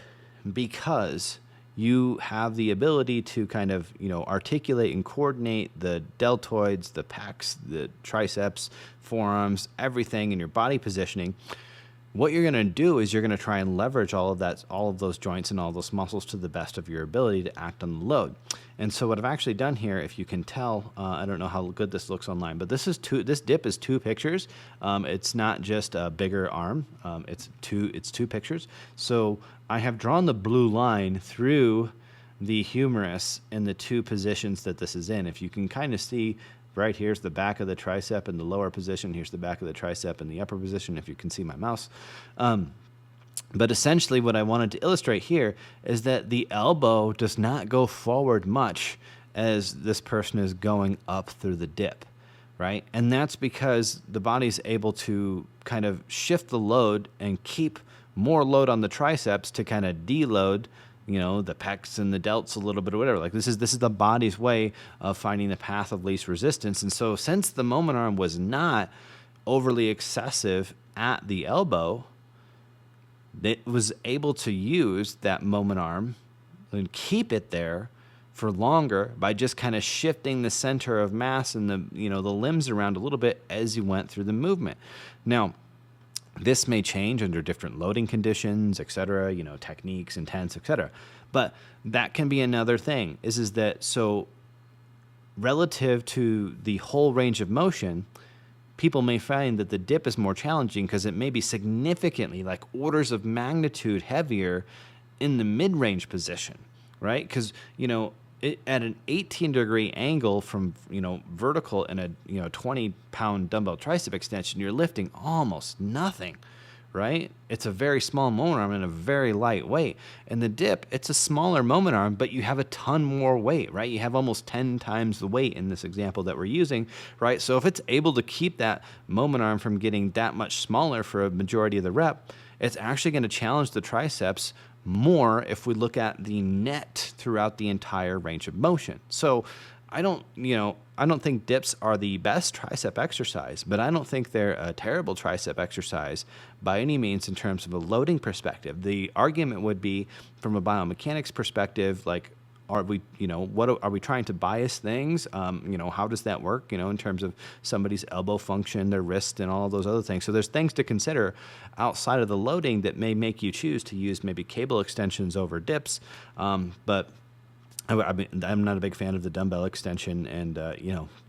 Speaker 1: because you have the ability to kind of, articulate and coordinate the deltoids, the pecs, the triceps, forearms, everything in your body positioning. What you're going to do is you're going to try and leverage all of those joints and all those muscles to the best of your ability to act on the load. And so what I've actually done here, if you can tell, I don't know how good this looks online, but this dip is 2 pictures. It's not just a bigger arm. It's two pictures. So I have drawn the blue line through the humerus in the 2 positions that this is in. If you can kind of see, right here's the back of the tricep in the lower position. Here's the back of the tricep in the upper position, if you can see my mouse. But essentially what I wanted to illustrate here is that the elbow does not go forward much as this person is going up through the dip, right? And that's because the body's able to kind of shift the load and keep more load on the triceps to kind of deload, the pecs and the delts a little bit or whatever. Like this is the body's way of finding the path of least resistance. And so since the moment arm was not overly excessive at the elbow, it was able to use that moment arm and keep it there for longer by just kind of shifting the center of mass and the limbs around a little bit as you went through the movement. Now, this may change under different loading conditions, et cetera, techniques, intents, et cetera. But that can be another thing is that so relative to the whole range of motion, people may find that the dip is more challenging because it may be significantly, like orders of magnitude heavier in the mid-range position, right? Because, at an 18-degree angle from, vertical in a, 20-pound dumbbell tricep extension, you're lifting almost nothing, right? It's a very small moment arm and a very light weight. And the dip, it's a smaller moment arm, but you have a ton more weight, right? You have almost 10 times the weight in this example that we're using, right? So if it's able to keep that moment arm from getting that much smaller for a majority of the rep, it's actually going to challenge the triceps more if we look at the net throughout the entire range of motion. So I don't think dips are the best tricep exercise, but I don't think they're a terrible tricep exercise by any means in terms of a loading perspective. The argument would be from a biomechanics perspective, like, are we, are we trying to bias things? How does that work, in terms of somebody's elbow function, their wrist, and all of those other things. So there's things to consider outside of the loading that may make you choose to use maybe cable extensions over dips. But I'm not a big fan of the dumbbell extension, and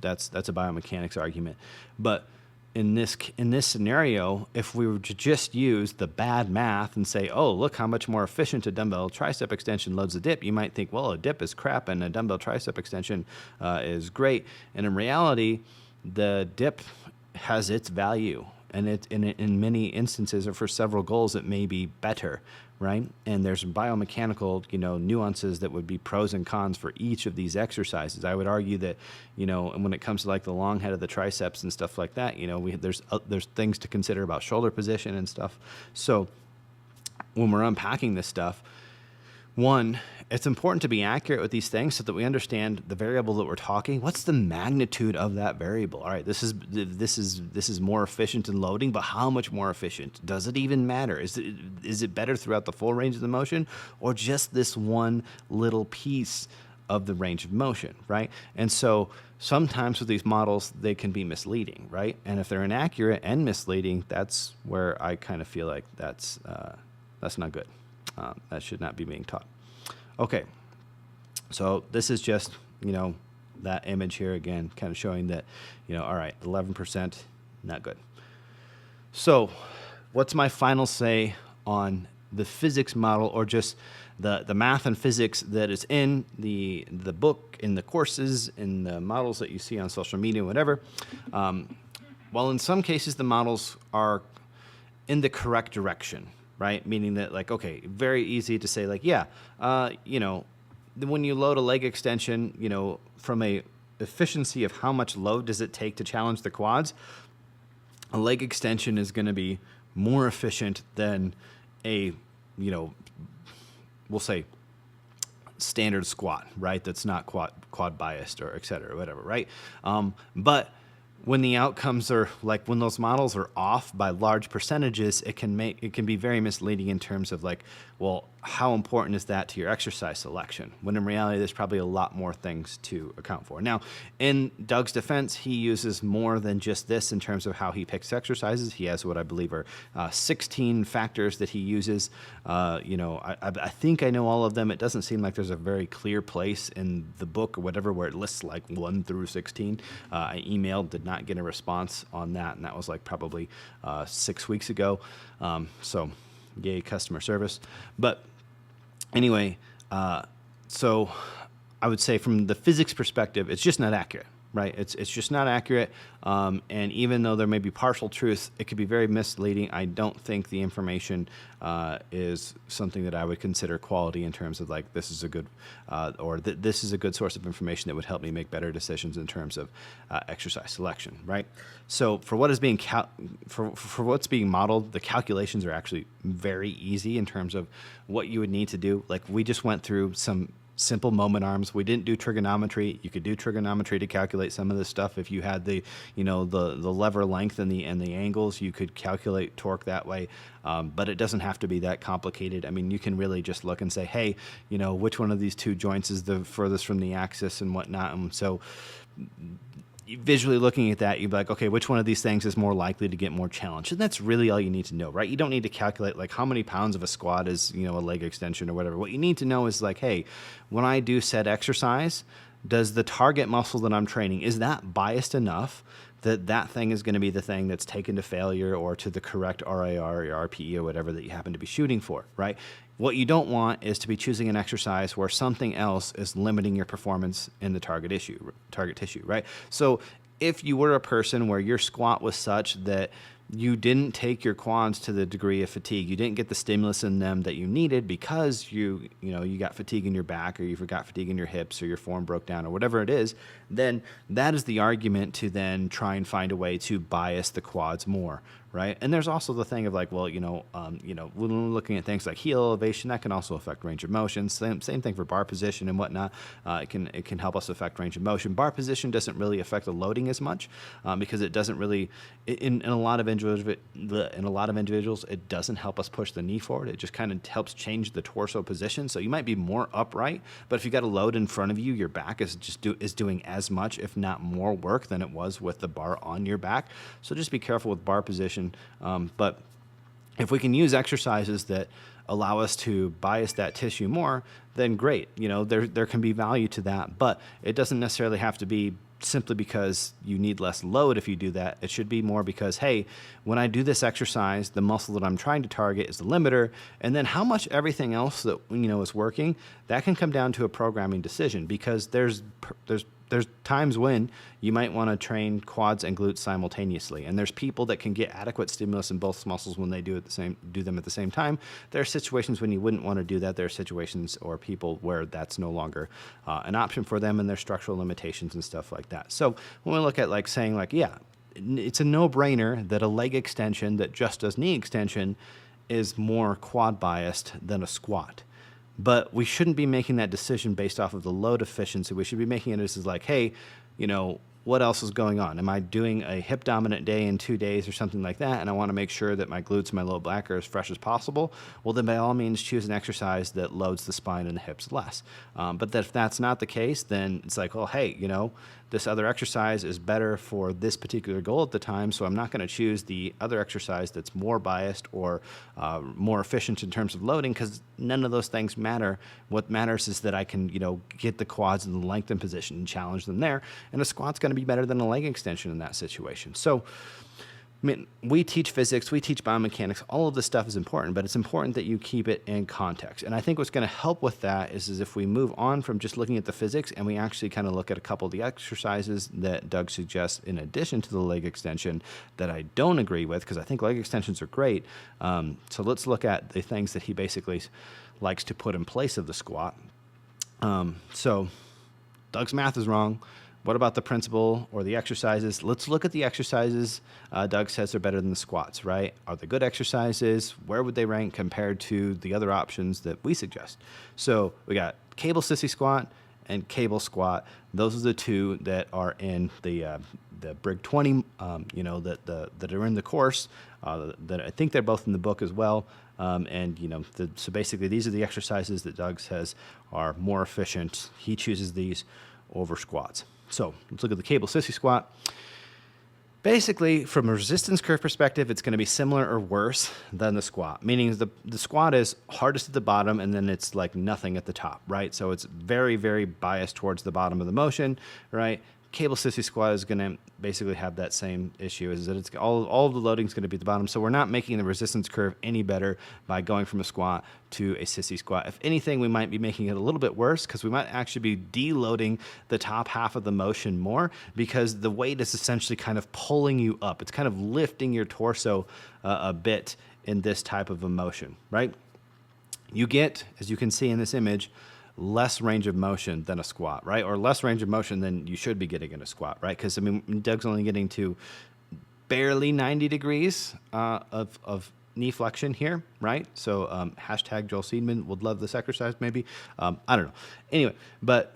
Speaker 1: that's a biomechanics argument. But in this scenario, if we were to just use the bad math and say, oh, look how much more efficient a dumbbell tricep extension loads a dip, you might think, well, a dip is crap and a dumbbell tricep extension is great. And in reality, the dip has its value, and in many instances, or for several goals, it may be better, right? And there's biomechanical, nuances that would be pros and cons for each of these exercises. I would argue that, and when it comes to like the long head of the triceps and stuff like that, there's things to consider about shoulder position and stuff. So when we're unpacking this stuff, one, it's important to be accurate with these things so that we understand the variable that we're talking. What's the magnitude of that variable? All right, this is more efficient in loading, but how much more efficient? Does it even matter? Is it better throughout the full range of the motion, or just this one little piece of the range of motion, right? And so sometimes with these models, they can be misleading, right? And if they're inaccurate and misleading, that's where I kind of feel like that's not good. That should not be being taught. Okay, so this is just, that image here again, kind of showing that, all right, 11%, not good. So what's my final say on the physics model, or just the math and physics that is in the book, in the courses, in the models that you see on social media, whatever? Well, in some cases, the models are in the correct direction, right? Meaning that, like, okay, very easy to say, like, yeah, when you load a leg extension, from a efficiency of how much load does it take to challenge the quads, a leg extension is going to be more efficient than a, we'll say standard squat, right? That's not quad biased or et cetera, whatever, right? But when the outcomes are like when those models are off by large percentages, it can be very misleading in terms of like, well, how important is that to your exercise selection? When in reality, there's probably a lot more things to account for. Now, in Doug's defense, he uses more than just this in terms of how he picks exercises. He has what I believe are 16 factors that he uses. I think I know all of them. It doesn't seem like there's a very clear place in the book or whatever where it lists like 1 through 16. I emailed, did not get a response on that, and that was like probably 6 weeks ago. So yay, customer service. But anyway, so I would say from the physics perspective, it's just not accurate, right? It's just not accurate. And even though there may be partial truth, it could be very misleading. I don't think the information is something that I would consider quality in terms of like this is a good this is a good source of information that would help me make better decisions in terms of exercise selection, right? So for what is being for what's being modeled, the calculations are actually very easy in terms of what you would need to do. Like we just went through some simple moment arms. We didn't do trigonometry. You could do trigonometry to calculate some of this stuff. If you had the lever length and the angles, you could calculate torque that way. But it doesn't have to be that complicated. I mean, you can really just look and say, hey, which one of these two joints is the furthest from the axis and whatnot. And so visually looking at that, you'd be like, okay, which one of these things is more likely to get more challenged? And that's really all you need to know, right? You don't need to calculate like how many pounds of a squat is, a leg extension or whatever. What you need to know is like, hey, when I do said exercise, does the target muscle that I'm training, is that biased enough that thing is going to be the thing that's taken to failure or to the correct RIR or RPE or whatever that you happen to be shooting for, right? What you don't want is to be choosing an exercise where something else is limiting your performance in the target tissue, right? So if you were a person where your squat was such that you didn't take your quads to the degree of fatigue, you didn't get the stimulus in them that you needed because you got fatigue in your back or you got fatigue in your hips or your form broke down or whatever it is, then that is the argument to then try and find a way to bias the quads more, right? And there's also the thing of like, well, when we're looking at things like heel elevation, that can also affect range of motion. Same thing for bar position and whatnot. It can help us affect range of motion. Bar position doesn't really affect the loading as much because it doesn't really in a lot of individuals it doesn't help us push the knee forward. It just kind of helps change the torso position. So you might be more upright, but if you got a load in front of you, your back is doing as much, if not more work than it was with the bar on your back. So just be careful with bar position. But if we can use exercises that allow us to bias that tissue more, then great. There can be value to that, but it doesn't necessarily have to be simply because you need less load if you do that. It should be more because, hey, when I do this exercise, the muscle that I'm trying to target is the limiter, and then how much everything else that is working, that can come down to a programming decision because there's times when you might want to train quads and glutes simultaneously, and there's people that can get adequate stimulus in both muscles when they do them at the same time. There are situations when you wouldn't want to do that. There are situations or people where that's no longer an option for them, and there's structural limitations and stuff like that. So when we look at like saying like, yeah, it's a no-brainer that a leg extension that just does knee extension is more quad biased than a squat. But we shouldn't be making that decision based off of the load efficiency. We should be making it as like, hey, what else is going on? Am I doing a hip dominant day in 2 days or something like that? And I want to make sure that my glutes and my low back are as fresh as possible. Well, then by all means, choose an exercise that loads the spine and the hips less. But if that's not the case, then it's like, well, hey, this other exercise is better for this particular goal at the time, so I'm not going to choose the other exercise that's more biased or more efficient in terms of loading because none of those things matter. What matters is that I can, get the quads in the lengthened position and challenge them there, and a squat's going to be better than a leg extension in that situation. So I mean, we teach physics, we teach biomechanics, all of this stuff is important, but it's important that you keep it in context. And I think what's going to help with that is if we move on from just looking at the physics and we actually kind of look at a couple of the exercises that Doug suggests in addition to the leg extension that I don't agree with, because I think leg extensions are great. So let's look at the things that he basically likes to put in place of the squat. So Doug's math is wrong. What about the principle or the exercises? Let's look at the exercises. Doug says they're better than the squats, right? Are they good exercises? Where would they rank compared to the other options that we suggest? So we got cable sissy squat and cable squat. Those are the two that are in the Brig-20, that are in the course. That I think they're both in the book as well. So basically these are the exercises that Doug says are more efficient. He chooses these over squats. So let's look at the cable sissy squat. Basically, from a resistance curve perspective, it's going to be similar or worse than the squat, meaning the squat is hardest at the bottom and then it's like nothing at the top, right? So it's very, very biased towards the bottom of the motion, right? Cable sissy squat is going to basically have that same issue, is that it's all of the loading is going to be at the bottom. So we're not making the resistance curve any better by going from a squat to a sissy squat. If anything, we might be making it a little bit worse because we might actually be deloading the top half of the motion more because the weight is essentially kind of pulling you up. It's kind of lifting your torso a bit in this type of a motion, right? You get, as you can see in this image, less range of motion than a squat, right? Or less range of motion than you should be getting in a squat, right? Because, I mean, Doug's only getting to barely 90 degrees of knee flexion here, right? So hashtag Joel Seedman would love this exercise maybe. I don't know. Anyway, but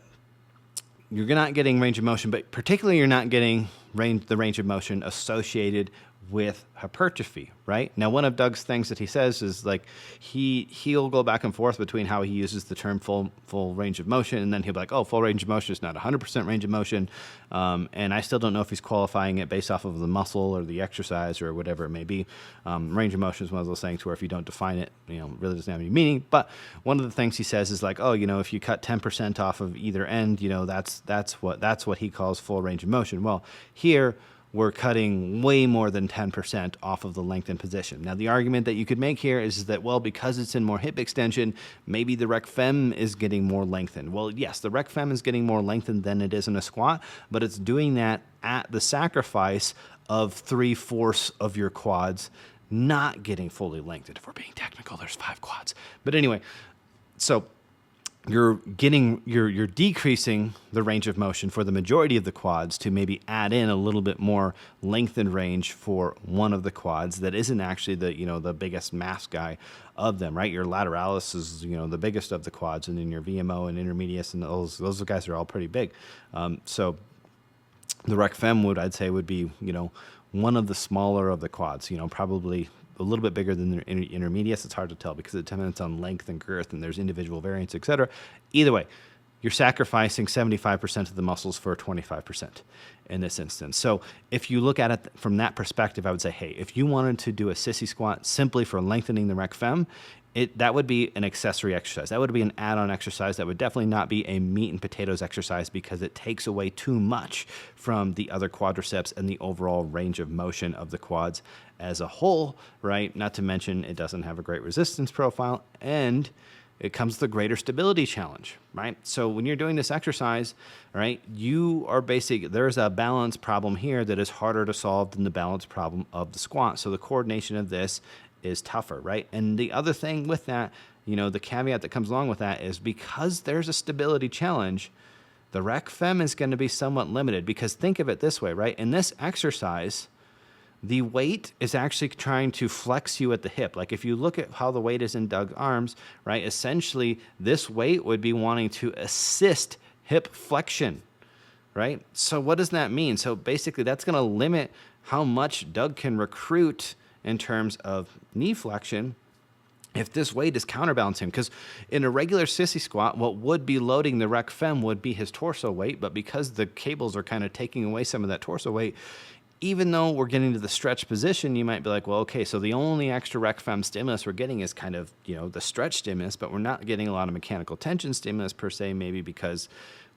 Speaker 1: you're not getting range of motion, but particularly you're not getting the range of motion associated with hypertrophy, right? Now, one of Doug's things that he says is like he'll go back and forth between how he uses the term full range of motion, and then he'll be like, oh, full range of motion is not 100% range of motion, and I still don't know if he's qualifying it based off of the muscle or the exercise or whatever it may be. Range of motion is one of those things where if you don't define it, really doesn't have any meaning. But one of the things he says is like, oh, if you cut 10% off of either end, that's what he calls full range of motion. Well, here we're cutting way more than 10% off of the lengthened position. Now, the argument that you could make here is that, well, because it's in more hip extension, maybe the rec fem is getting more lengthened. Well, yes, the rec fem is getting more lengthened than it is in a squat, but it's doing that at the sacrifice of 3/4 of your quads not getting fully lengthened. If we're being technical, there's 5 quads. But anyway, so you're decreasing the range of motion for the majority of the quads to maybe add in a little bit more lengthened range for one of the quads that isn't actually the biggest mass guy of them, right? Your lateralis is the biggest of the quads, and then your VMO and intermedius and those guys are all pretty big. So the rec fem I'd say would be one of the smaller of the quads, probably a little bit bigger than the intermedius. It's hard to tell because it depends on length and girth, and there's individual variants, etc. Either way, you're sacrificing 75% of the muscles for 25% in this instance. So if you look at it from that perspective, I would say, hey, if you wanted to do a sissy squat simply for lengthening the rec fem, that would be an accessory exercise. That would be an add-on exercise. That would definitely not be a meat and potatoes exercise because it takes away too much from the other quadriceps and the overall range of motion of the quads as a whole, right? Not to mention it doesn't have a great resistance profile, and it comes with a greater stability challenge, right? So when you're doing this exercise, right, there's a balance problem here that is harder to solve than the balance problem of the squat. So the coordination of this is tougher, right? And the other thing with that, the caveat that comes along with that is because there's a stability challenge, the rec fem is going to be somewhat limited because think of it this way, right? In this exercise, the weight is actually trying to flex you at the hip. Like if you look at how the weight is in Doug's arms, right? Essentially, this weight would be wanting to assist hip flexion, right? So what does that mean? So basically, that's going to limit how much Doug can recruit in terms of knee flexion if this weight is counterbalancing. Because in a regular sissy squat, what would be loading the rec fem would be his torso weight, but because the cables are kind of taking away some of that torso weight, even though we're getting to the stretch position, you might be like, well, okay, so the only extra rec fem stimulus we're getting is kind of, the stretch stimulus, but we're not getting a lot of mechanical tension stimulus per se, maybe because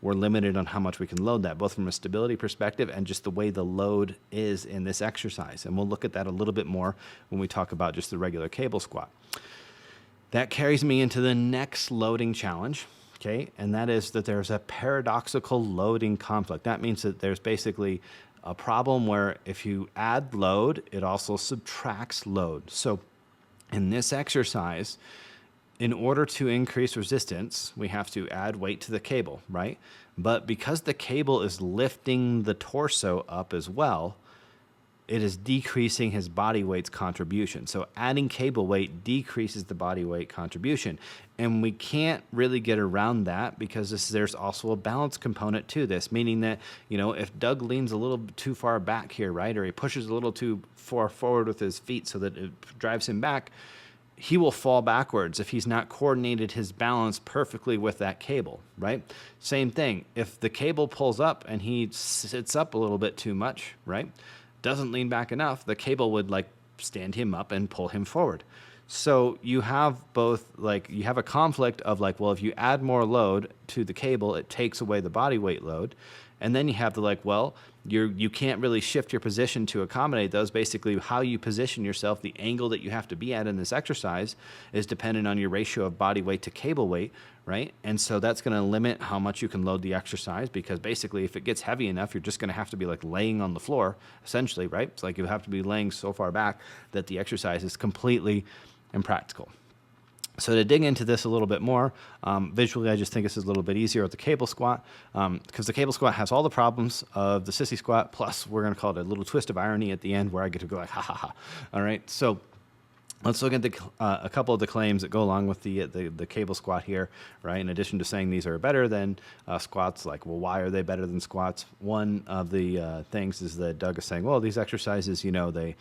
Speaker 1: we're limited on how much we can load that, both from a stability perspective and just the way the load is in this exercise. And we'll look at that a little bit more when we talk about just the regular cable squat. That carries me into the next loading challenge, okay? And that is that there's a paradoxical loading conflict. That means that there's basically a problem where if you add load, it also subtracts load. So in this exercise, in order to increase resistance, we have to add weight to the cable, right? But because the cable is lifting the torso up as well, it is decreasing his body weight's contribution. So adding cable weight decreases the body weight contribution. And we can't really get around that because there's also a balance component to this, meaning that, you know, if Doug leans a little too far back here, right, or he pushes a little too far forward with his feet so that it drives him back, he will fall backwards if he's not coordinated his balance perfectly with that cable, right? Same thing. If the cable pulls up and he sits up a little bit too much, right, doesn't lean back enough, the cable would like stand him up and pull him forward. So you have both, like, you have a conflict of like, well, if you add more load to the cable, it takes away the body weight load. And then you have the like, well, you can't really shift your position to accommodate those. Basically, how you position yourself, the angle that you have to be at in this exercise is dependent on your ratio of body weight to cable weight, right? And so that's going to limit how much you can load the exercise, because basically if it gets heavy enough, you're just going to have to be like laying on the floor, essentially, right? It's like you have to be laying so far back that the exercise is completely impractical. So to dig into this a little bit more, visually, I just think this is a little bit easier with the cable squat, because the cable squat has all the problems of the sissy squat, plus we're going to call it a little twist of irony at the end where I get to go like, ha, ha, ha. All right, so let's look at a couple of the claims that go along with the cable squat here, right? In addition to saying these are better than squats, like, well, why are they better than squats? One of the things is that Doug is saying, well, these exercises, you know, they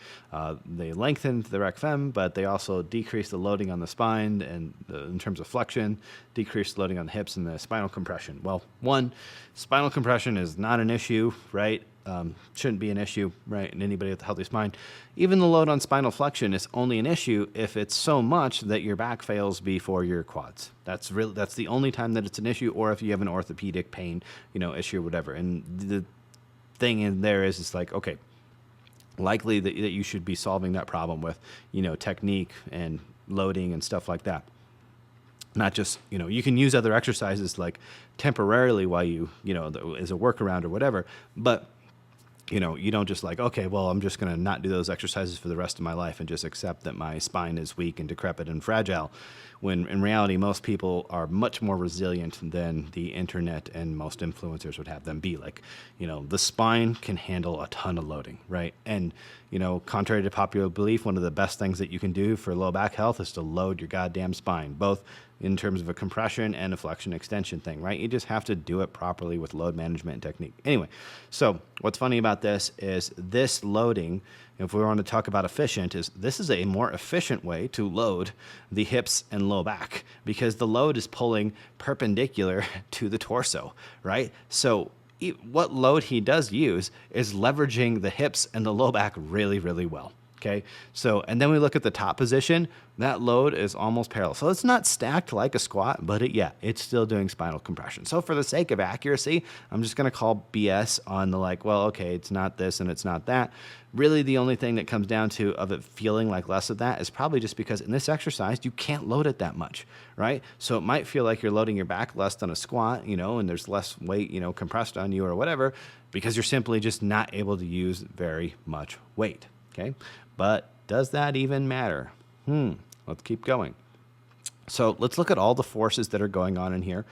Speaker 1: lengthen the rec fem, but they also decrease the loading on the spine and in terms of flexion, decrease loading on the hips and the spinal compression. Well, one, spinal compression is not an issue, right? Shouldn't be an issue, right, in anybody with a healthy spine. Even the load on spinal flexion is only an issue if it's so much that your back fails before your quads. That's the only time that it's an issue, or if you have an orthopedic pain, you know, issue or whatever. And the thing in there is, it's like, okay, likely that you should be solving that problem with, you know, technique and loading and stuff like that. Not just, you know, you can use other exercises like temporarily while you know, as a workaround or whatever, but you know, you don't just like, okay, well, I'm just going to not do those exercises for the rest of my life and just accept that my spine is weak and decrepit and fragile, when in reality, most people are much more resilient than the internet and most influencers would have them be. Like, you know, the spine can handle a ton of loading, right? And, you know, contrary to popular belief, one of the best things that you can do for low back health is to load your goddamn spine, both in terms of a compression and a flexion extension thing, right? You just have to do it properly with load management and technique. Anyway, so what's funny about this is this loading, if we want to talk about efficient, is this is a more efficient way to load the hips and low back, because the load is pulling perpendicular to the torso, right? So what load he does use is leveraging the hips and the low back really, really well. Okay, so, and then we look at the top position, that load is almost parallel. So it's not stacked like a squat, but it's still doing spinal compression. So for the sake of accuracy, I'm just going to call BS on the like, well, okay, it's not this and it's not that. Really, the only thing that comes down to of it feeling like less of that is probably just because in this exercise, you can't load it that much, right? So it might feel like you're loading your back less than a squat, you know, and there's less weight, you know, compressed on you or whatever, because you're simply just not able to use very much weight, okay? But does that even matter? Let's keep going. So let's look at all the forces that are going on in here,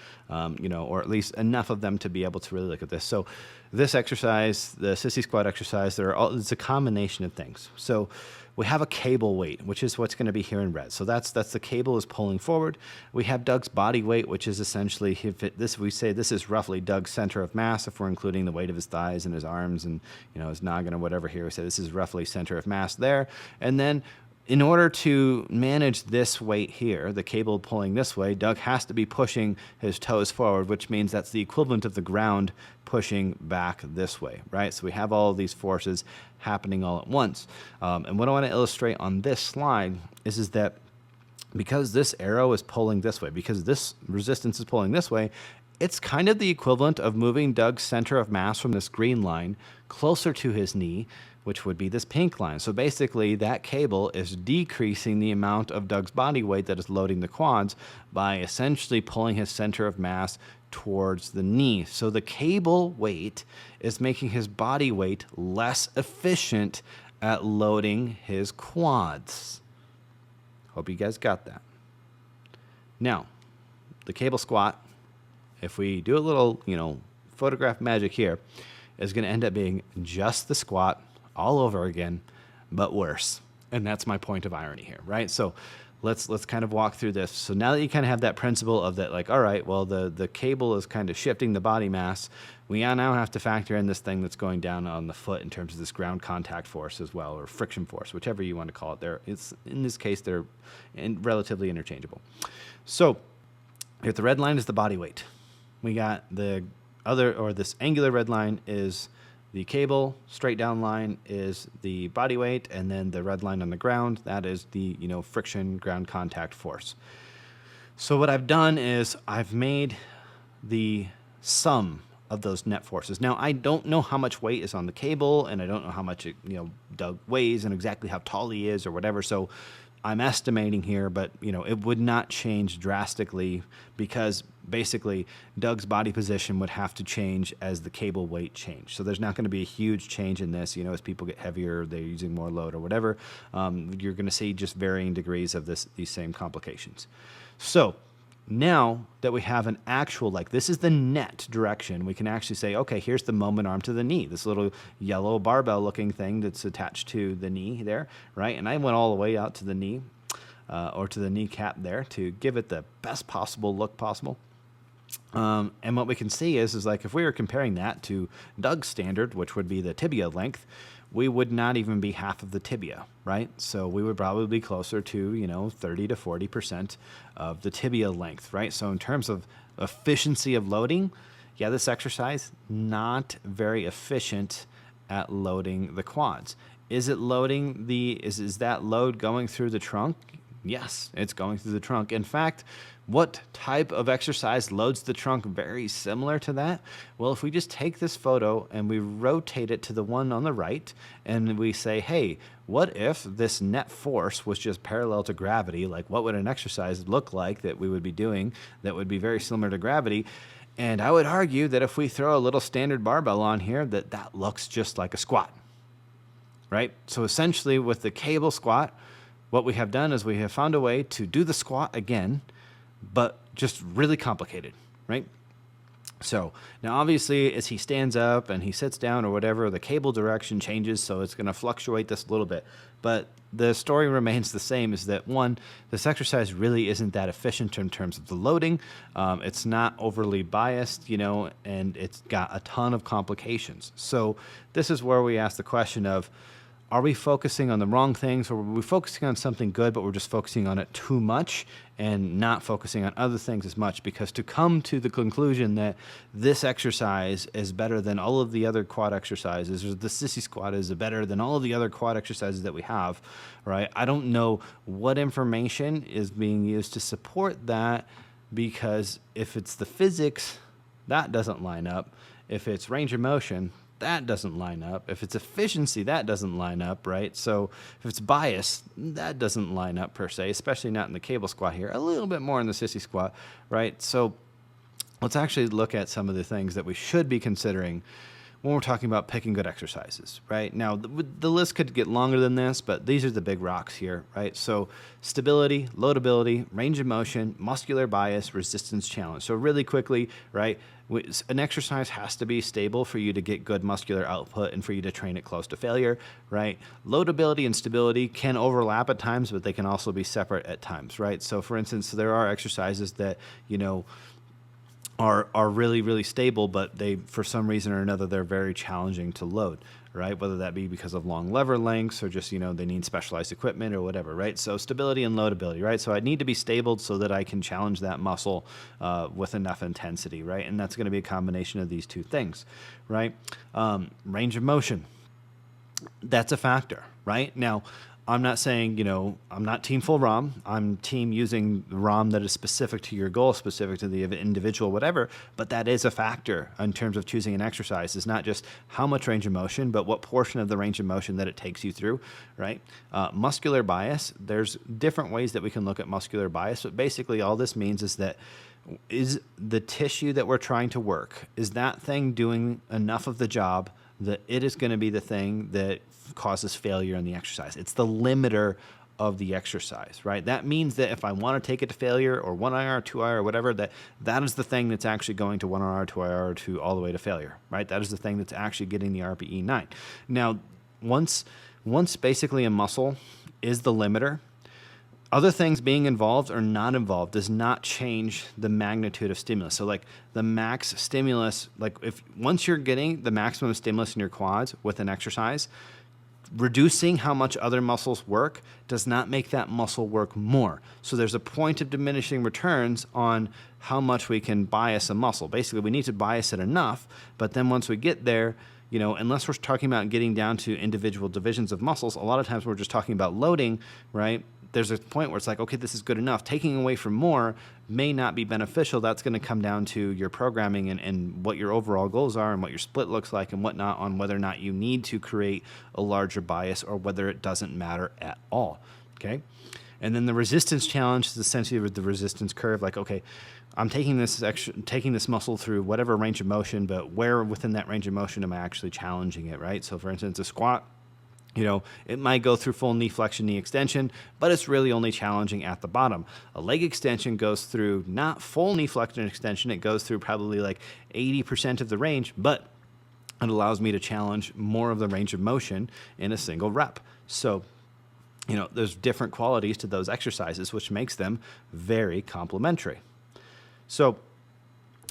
Speaker 1: you know, or at least enough of them to be able to really look at this. So this exercise, the sissy squat exercise, it's a combination of things. So we have a cable weight, which is what's going to be here in red. So that's the cable is pulling forward. We have Doug's body weight, which is essentially, we say this is roughly Doug's center of mass, if we're including the weight of his thighs and his arms and, you know, his noggin or whatever here. We say this is roughly center of mass there. And then in order to manage this weight here, the cable pulling this way, Doug has to be pushing his toes forward, which means that's the equivalent of the ground pushing back this way, right? So we have all of these forces happening all at once. And what I want to illustrate on this slide is that because this arrow is pulling this way, because this resistance is pulling this way, it's kind of the equivalent of moving Doug's center of mass from this green line closer to his knee, which would be this pink line. So basically, that cable is decreasing the amount of Doug's body weight that is loading the quads by essentially pulling his center of mass towards the knee. So the cable weight is making his body weight less efficient at loading his quads. Hope you guys got that. Now, the cable squat, if we do a little, you know, photograph magic here, is going to end up being just the squat all over again, but worse. And that's my point of irony here, right? So let's kind of walk through this. So now that you kind of have that principle of that, like, all right, well, the cable is kind of shifting the body mass, we now have to factor in this thing that's going down on the foot in terms of this ground contact force as well, or friction force, whichever you want to call it. It's in this case, they're relatively interchangeable. So if the red line is the body weight, we got the other, or this angular red line is the cable, straight down line is the body weight, and then the red line on the ground, that is the, friction ground contact force. So what I've done is I've made the sum of those net forces. Now, I don't know how much weight is on the cable, and I don't know how much Doug weighs and exactly how tall he is or whatever. So I'm estimating here, but it would not change drastically because basically Doug's body position would have to change as the cable weight changed. So there's not going to be a huge change in this. As people get heavier, they're using more load or whatever. You're going to see just varying degrees of these same complications. So now that we have an actual, this is the net direction, we can actually say, okay, here's the moment arm to the knee, this little yellow barbell looking thing that's attached to the knee there, right? And I went all the way out to the knee or to the kneecap there to give it the best possible look possible. And what we can see is like if we were comparing that to Doug's standard, which would be the tibia length, we would not even be half of the tibia, right? So we would probably be closer to, 30 to 40% of the tibia length, right? So in terms of efficiency of loading, yeah, this exercise, not very efficient at loading the quads. Is it loading is that load going through the trunk? Yes, it's going through the trunk. In fact, what type of exercise loads the trunk very similar to that? Well, if we just take this photo and we rotate it to the one on the right and we say, hey, what if this net force was just parallel to gravity? Like what would an exercise look like that we would be doing that would be very similar to gravity? And I would argue that if we throw a little standard barbell on here, that looks just like a squat, right? So essentially with the cable squat, what we have done is we have found a way to do the squat again, but just really complicated, right? So now obviously as he stands up and he sits down or whatever, the cable direction changes, so it's going to fluctuate this a little bit. But the story remains the same, is that one, this exercise really isn't that efficient in terms of the loading. It's not overly biased, and it's got a ton of complications. So this is where we ask the question of, are we focusing on the wrong things, or are we focusing on something good, but we're just focusing on it too much and not focusing on other things as much? Because to come to the conclusion that this exercise is better than all of the other quad exercises, or the Sissy Squad is better than all of the other quad exercises that we have, right? I don't know what information is being used to support that, because if it's the physics, that doesn't line up. If it's range of motion, that doesn't line up. If it's efficiency, that doesn't line up, right? So if it's bias, that doesn't line up per se, especially not in the cable squat here, a little bit more in the Sissy Squat, right? So let's actually look at some of the things that we should be considering when we're talking about picking good exercises, right? Now, the list could get longer than this, but these are the big rocks here, right? So stability, loadability, range of motion, muscular bias, resistance challenge. So really quickly, right, an exercise has to be stable for you to get good muscular output and for you to train it close to failure, right? Loadability and stability can overlap at times, but they can also be separate at times, right? So for instance, there are exercises that, are really, really stable, but they, for some reason or another, they're very challenging to load, right? Whether that be because of long lever lengths or just, they need specialized equipment or whatever, right? So stability and loadability, right? So I need to be stable so that I can challenge that muscle with enough intensity, right? And that's going to be a combination of these two things, right? Range of motion, that's a factor, right? Now, I'm not saying, I'm not team full ROM. I'm team using the ROM that is specific to your goal, specific to the individual, whatever. But that is a factor in terms of choosing an exercise. It's not just how much range of motion, but what portion of the range of motion that it takes you through, right? Muscular bias, there's different ways that we can look at muscular bias. But basically all this means is that is the tissue that we're trying to work, is that thing doing enough of the job that it is going to be the thing that causes failure in the exercise? It's the limiter of the exercise, right? That means that if I want to take it to failure, or 1IR, 2IR, or whatever, that is the thing that's actually going to 1IR, 2IR, to all the way to failure, right? That is the thing that's actually getting the RPE 9. Now, once basically a muscle is the limiter, other things being involved or not involved does not change the magnitude of stimulus. So like the max stimulus, like if once you're getting the maximum stimulus in your quads with an exercise, reducing how much other muscles work does not make that muscle work more. So there's a point of diminishing returns on how much we can bias a muscle. Basically, we need to bias it enough, but then once we get there, you know, unless we're talking about getting down to individual divisions of muscles, a lot of times we're just talking about loading, right? There's a point where it's like, okay, this is good enough. Taking away from more may not be beneficial. That's going to come down to your programming and what your overall goals are and what your split looks like and whatnot on whether or not you need to create a larger bias or whether it doesn't matter at all, okay? And then the resistance challenge is essentially the resistance curve. Like, okay, I'm taking this muscle through whatever range of motion, but where within that range of motion am I actually challenging it, right? So for instance, a squat, you know, it might go through full knee flexion, knee extension, but it's really only challenging at the bottom. A leg extension goes through not full knee flexion extension. It goes through probably like 80% of the range, but it allows me to challenge more of the range of motion in a single rep. So, you know, there's different qualities to those exercises, which makes them very complementary. So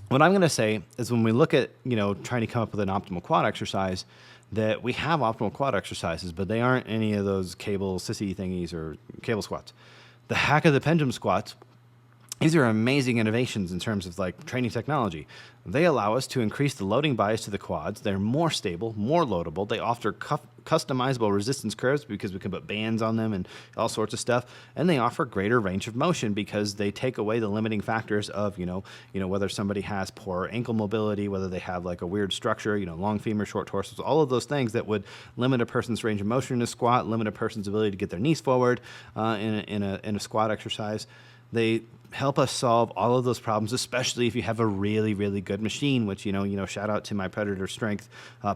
Speaker 1: what I'm going to say is when we look at, you know, trying to come up with an optimal quad exercise, that we have optimal quad exercises, but they aren't any of those cable sissy thingies or cable squats. The hack of the pendulum squats, these are amazing innovations in terms of like training technology. They allow us to increase the loading bias to the quads. They're more stable, more loadable. They offer customizable resistance curves because we can put bands on them and all sorts of stuff. And they offer greater range of motion because they take away the limiting factors of, you know, whether somebody has poor ankle mobility, whether they have like a weird structure, you know, long femur, short torsos, all of those things that would limit a person's range of motion in a squat, limit a person's ability to get their knees forward in a squat exercise. They help us solve all of those problems, especially if you have a really, really good machine, which, you know, shout out to my Predator Strength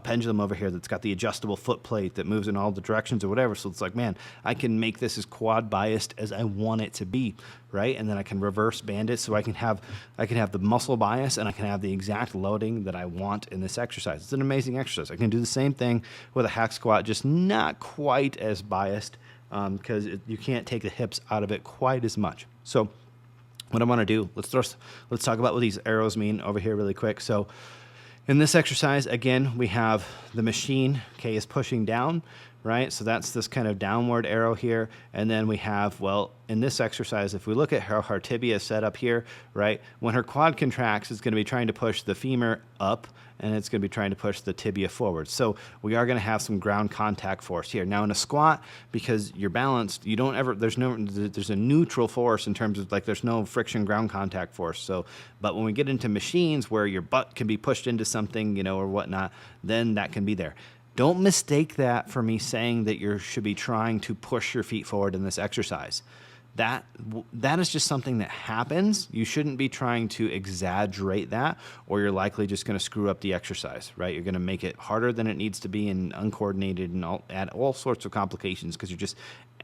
Speaker 1: pendulum over here that's got the adjustable foot plate that moves in all the directions or whatever. So it's like, man, I can make this as quad biased as I want it to be, right? And then I can reverse band it so I can have the muscle bias and I can have the exact loading that I want in this exercise. It's an amazing exercise. I can do the same thing with a hack squat, just not quite as biased because you can't take the hips out of it quite as much. So what I want to do, let's talk about what these arrows mean over here really quick. So in this exercise, again, we have the machine, okay, is pushing down, right? So that's this kind of downward arrow here. And then we have, well, in this exercise, if we look at how her tibia is set up here, right? When her quad contracts, it's going to be trying to push the femur up and it's going to be trying to push the tibia forward. So we are going to have some ground contact force here. Now in a squat, because you're balanced, you don't ever, there's a neutral force in terms of like, there's no friction ground contact force. So, but when we get into machines where your butt can be pushed into something, you know, or whatnot, then that can be there. Don't mistake that for me saying that you should be trying to push your feet forward in this exercise. That is just something that happens. You shouldn't be trying to exaggerate that, or you're likely just going to screw up the exercise, right? You're going to make it harder than it needs to be and uncoordinated and add all sorts of complications because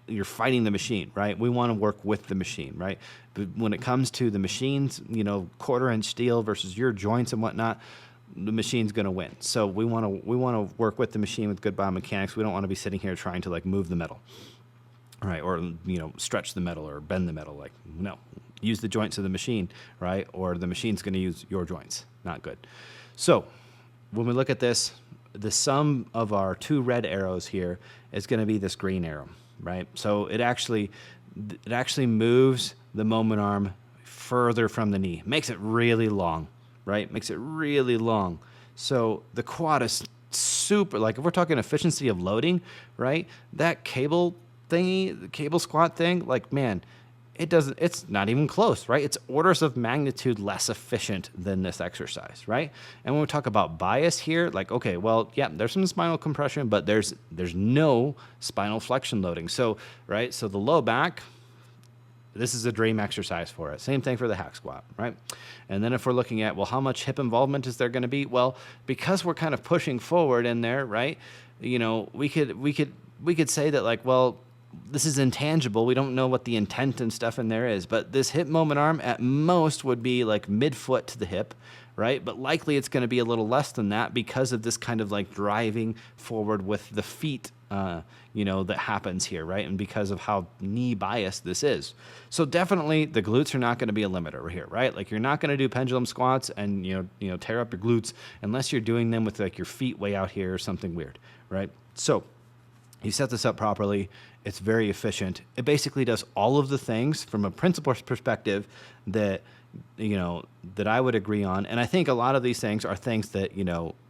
Speaker 1: you're fighting the machine, right? We want to work with the machine, right? But when it comes to the machines, you know, quarter-inch steel versus your joints and whatnot, the machine's going to win. So we want to work with the machine with good biomechanics. We don't want to be sitting here trying to like move the metal. Right, or, you know, stretch the metal or bend the metal. Like, no, use the joints of the machine, right? Or the machine's going to use your joints. Not good. So when we look at this, the sum of our two red arrows here is going to be this green arrow, right? So it actually moves the moment arm further from the knee, makes it really long, right? Makes it really long. So the quad is super, like if we're talking efficiency of loading, right? That cable thingy, the cable squat thing, like, man, it's not even close, right? It's orders of magnitude less efficient than this exercise, right? And when we talk about bias here, like, okay, well, yeah, there's some spinal compression, but there's no spinal flexion loading. So, right, so the low back, this is a dream exercise for it. Same thing for the hack squat, right? And then if we're looking at, well, how much hip involvement is there going to be? Well, because we're kind of pushing forward in there, right? You know, we could say that, like, well, this is intangible. We don't know what the intent and stuff in there is, but this hip moment arm at most would be like midfoot to the hip, right? But likely it's going to be a little less than that because of this kind of like driving forward with the feet that happens here, right? And because of how knee biased this is. So definitely the glutes are not going to be a limiter here, right? Like you're not going to do pendulum squats and, tear up your glutes unless you're doing them with like your feet way out here or something weird, right? So you set this up properly. It's very efficient. It basically does all of the things from a principle perspective that I would agree on. And I think a lot of these things are things that,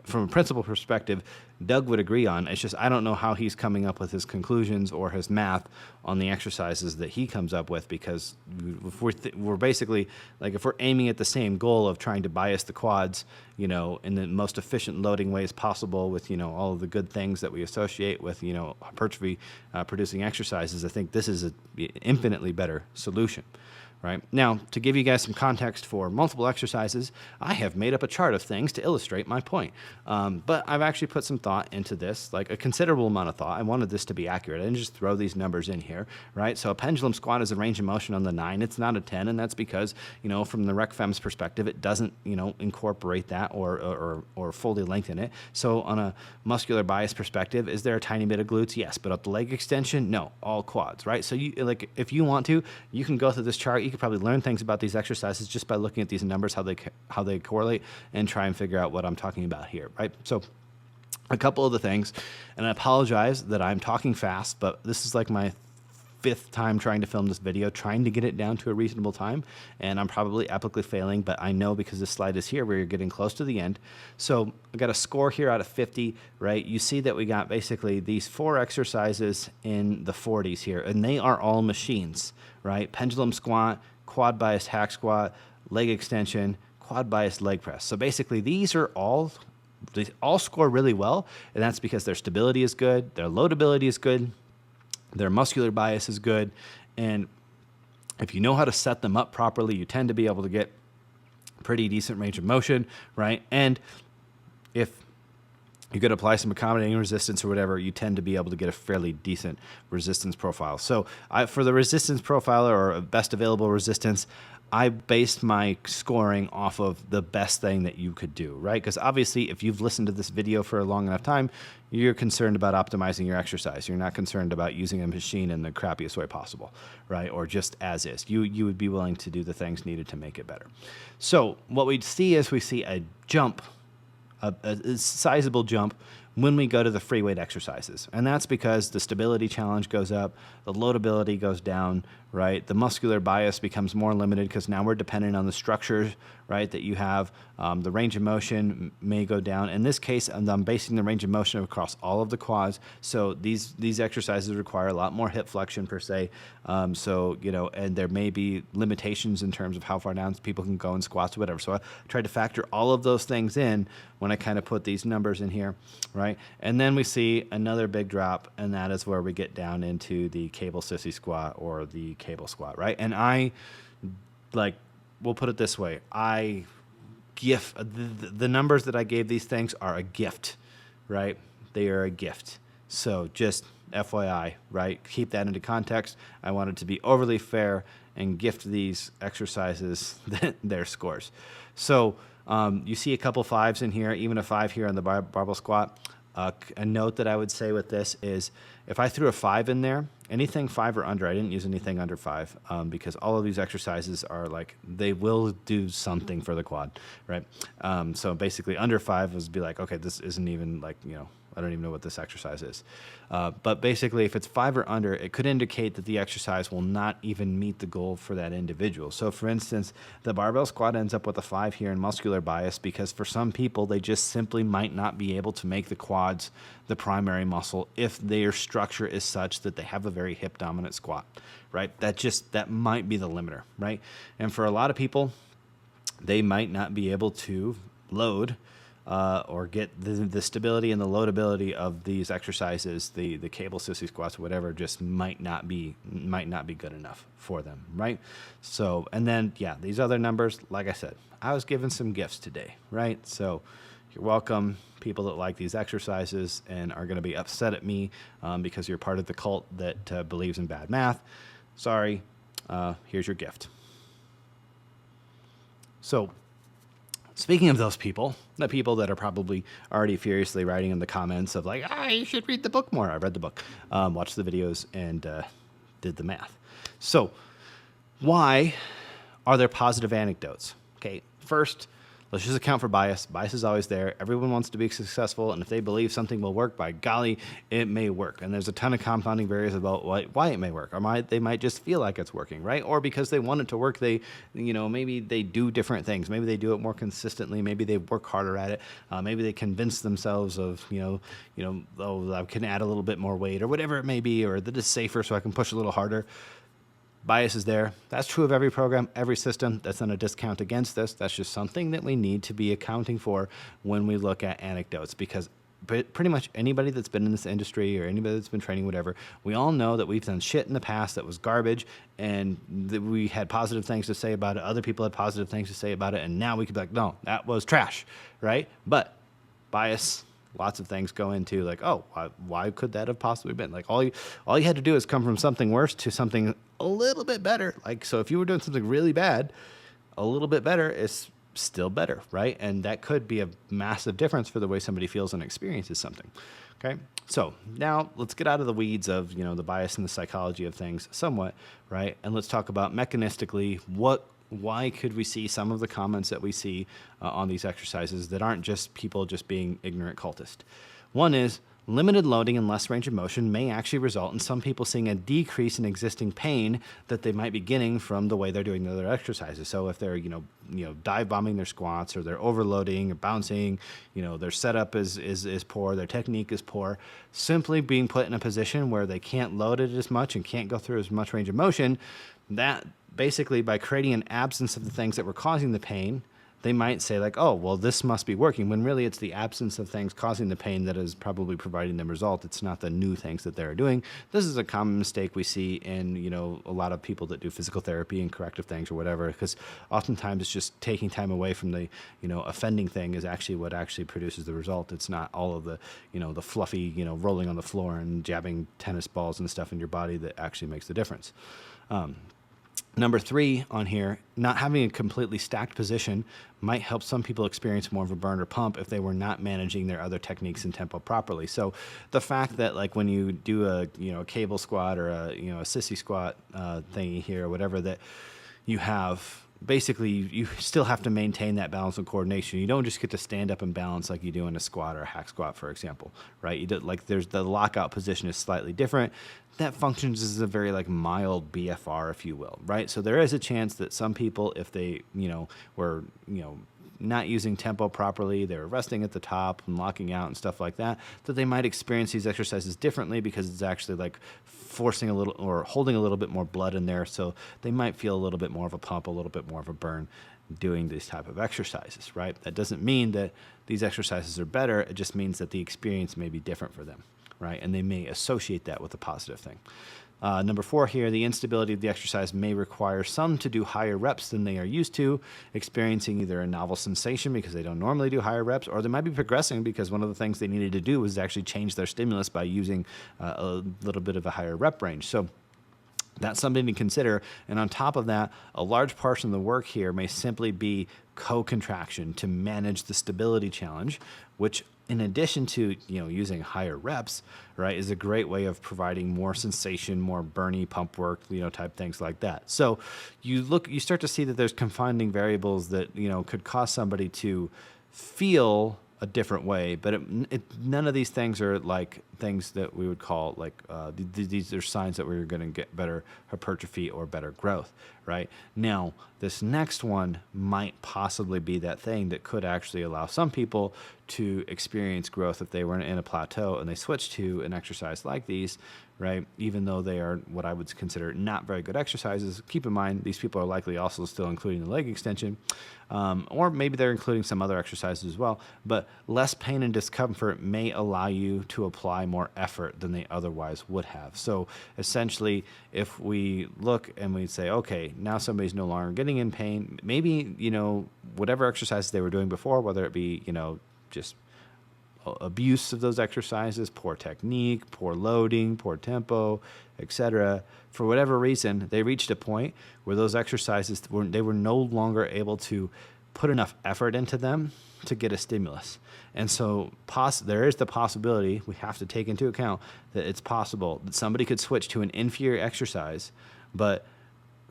Speaker 1: from a principle perspective, Doug would agree on. It's just I don't know how he's coming up with his conclusions or his math on the exercises that he comes up with, because if we're basically, like, if we're aiming at the same goal of trying to bias the quads, in the most efficient loading ways possible with, all of the good things that we associate with, hypertrophy producing exercises, I think this is an infinitely better solution. Right. Now, to give you guys some context for multiple exercises, I have made up a chart of things to illustrate my point. But I've actually put some thought into this, like a considerable amount of thought. I wanted this to be accurate. I didn't just throw these numbers in here, right? So a pendulum squat is a range of motion on the 9. It's not a 10, and that's because, from the rec-fem's perspective, it doesn't, incorporate that or fully lengthen it. So on a muscular bias perspective, is there a tiny bit of glutes? Yes. But at the leg extension, no, all quads, right? So if you want to, you can go through this chart. You could probably learn things about these exercises just by looking at these numbers, how they correlate, and try and figure out what I'm talking about here, right? So a couple of the things, and I apologize that I'm talking fast, but this is like my 5th time trying to film this video, trying to get it down to a reasonable time, and I'm probably epically failing, but I know because this slide is here, we're getting close to the end. So I got a score here out of 50, right? You see that we got basically these 4 exercises in the 40s here, and they are all machines, right? Pendulum squat, quad biased hack squat, leg extension, quad biased leg press. So basically they all score really well, and that's because their stability is good, their loadability is good, their muscular bias is good, and if you know how to set them up properly, you tend to be able to get pretty decent range of motion, right? And if you could apply some accommodating resistance or whatever, you tend to be able to get a fairly decent resistance profile. So for the resistance profile or best available resistance, I based my scoring off of the best thing that you could do, right? Because obviously, if you've listened to this video for a long enough time, you're concerned about optimizing your exercise. You're not concerned about using a machine in the crappiest way possible, right? Or just as is. You would be willing to do the things needed to make it better. So what we see is a jump, a sizable jump when we go to the free weight exercises. And that's because the stability challenge goes up, the loadability goes down, right? The muscular bias becomes more limited because now we're dependent on the structures, right, that you have. The range of motion may go down. In this case, I'm basing the range of motion across all of the quads. So these exercises require a lot more hip flexion per se. And there may be limitations in terms of how far down people can go in squats or whatever. So I tried to factor all of those things in when I kind of put these numbers in here, right? And then we see another big drop, and that is where we get down into the cable sissy squat or the cable squat, right? And we'll put it this way. The numbers that I gave these things are a gift, right? They are a gift. So just FYI, right? Keep that into context. I wanted to be overly fair and gift these exercises their scores. So you see a couple 5s in here, even a 5 here on the barbell squat. A note that I would say with this is if I threw a 5 in there, anything 5 or under, I didn't use anything under 5 because all of these exercises are they will do something for the quad, right? So basically under 5 would be okay, this isn't even I don't even know what this exercise is. But basically, if it's 5 or under, it could indicate that the exercise will not even meet the goal for that individual. So for instance, the barbell squat ends up with a 5 here in muscular bias because for some people, they just simply might not be able to make the quads the primary muscle if their structure is such that they have a very hip dominant squat, right? That might be the limiter, right? And for a lot of people, they might not be able to load or get the stability and the loadability of these exercises, the cable sissy squats, whatever, just might not be good enough for them, right? So, and then, these other numbers, like I said, I was given some gifts today, right? So you're welcome, people that like these exercises and are going to be upset at me because you're part of the cult that believes in bad math. Sorry, here's your gift. So Speaking of those people, the people that are probably already furiously writing in the comments of like, you should read the book more. I read the book, watched the videos, and did the math. So why are there positive anecdotes? Okay, first, let's just account for bias. Bias is always there. Everyone wants to be successful, and if they believe something will work, by golly, it may work. And there's a ton of compounding variables about why it may work. Or they might just feel like it's working, right? Or because they want it to work, maybe they do different things. Maybe they do it more consistently. Maybe they work harder at it. Maybe they convince themselves of, oh, I can add a little bit more weight or whatever it may be, or that it's safer so I can push a little harder. Bias is there. That's true of every program, every system. That's not a discount against this. That's just something that we need to be accounting for when we look at anecdotes, because pretty much anybody that's been in this industry or anybody that's been training, whatever, we all know that we've done shit in the past that was garbage, and that we had positive things to say about it. Other people had positive things to say about it, and now we could be like, no, that was trash, right? But bias, lots of things go into like, oh, why could that have possibly been? Like all you had to do is come from something worse to something a little bit better. Like, so if you were doing something really bad, a little bit better is still better, right? And that could be a massive difference for the way somebody feels and experiences something. Okay, so now let's get out of the weeds of the bias and the psychology of things somewhat, right? And let's talk about mechanistically why could we see some of the comments that we see on these exercises that aren't just people just being ignorant cultists. One is limited loading and less range of motion may actually result in some people seeing a decrease in existing pain that they might be getting from the way they're doing their exercises. So if they're dive bombing their squats, or they're overloading or bouncing, their setup is poor, their technique is poor, simply being put in a position where they can't load it as much and can't go through as much range of motion, that basically by creating an absence of the things that were causing the pain, they might say like, oh, well, this must be working, when really it's the absence of things causing the pain that is probably providing them result. It's not the new things that they're doing. This is a common mistake we see in, a lot of people that do physical therapy and corrective things or whatever, because oftentimes it's just taking time away from the, offending thing is actually what actually produces the result. It's not all of the, the fluffy, rolling on the floor and jabbing tennis balls and stuff in your body that actually makes the difference. Number 3 on here, not having a completely stacked position might help some people experience more of a burn or pump if they were not managing their other techniques and tempo properly. So the fact that like when you do a cable squat or a sissy squat thingy here or whatever, that you have basically you still have to maintain that balance and coordination. You don't just get to stand up and balance like you do in a squat or a hack squat, for example, right? You do, like there's the lockout position is slightly different. That functions as a very like mild BFR, if you will, right? So there is a chance that some people, if they were not using tempo properly, they were resting at the top and locking out and stuff like that, that they might experience these exercises differently because it's actually like forcing a little or holding a little bit more blood in there. So they might feel a little bit more of a pump, a little bit more of a burn doing these type of exercises, right? That doesn't mean that these exercises are better. It just means that the experience may be different for them, right? And they may associate that with a positive thing. Number 4 here, the instability of the exercise may require some to do higher reps than they are used to, experiencing either a novel sensation because they don't normally do higher reps, or they might be progressing because one of the things they needed to do was actually change their stimulus by using a little bit of a higher rep range. So that's something to consider. And on top of that, a large portion of the work here may simply be co-contraction to manage the stability challenge, which in addition to using higher reps, right, is a great way of providing more sensation, more burny pump work, type things like that. So you start to see that there's confounding variables that could cause somebody to feel a different way, but none of these things are like things that we would call like these are signs that we're going to get better hypertrophy or better growth, right? Now, this next one might possibly be that thing that could actually allow some people to experience growth if they were in a plateau and they switch to an exercise like these, right? Even though they are what I would consider not very good exercises, keep in mind these people are likely also still including the leg extension, or maybe they're including some other exercises as well, but less pain and discomfort may allow you to apply more effort than they otherwise would have. So essentially, if we look and we say, okay, now somebody's no longer getting in pain, maybe, whatever exercises they were doing before, whether it be, just abuse of those exercises, poor technique, poor loading, poor tempo, etc. For whatever reason, they reached a point where those exercises they were no longer able to put enough effort into them to get a stimulus. And so there is the possibility, we have to take into account that it's possible that somebody could switch to an inferior exercise, but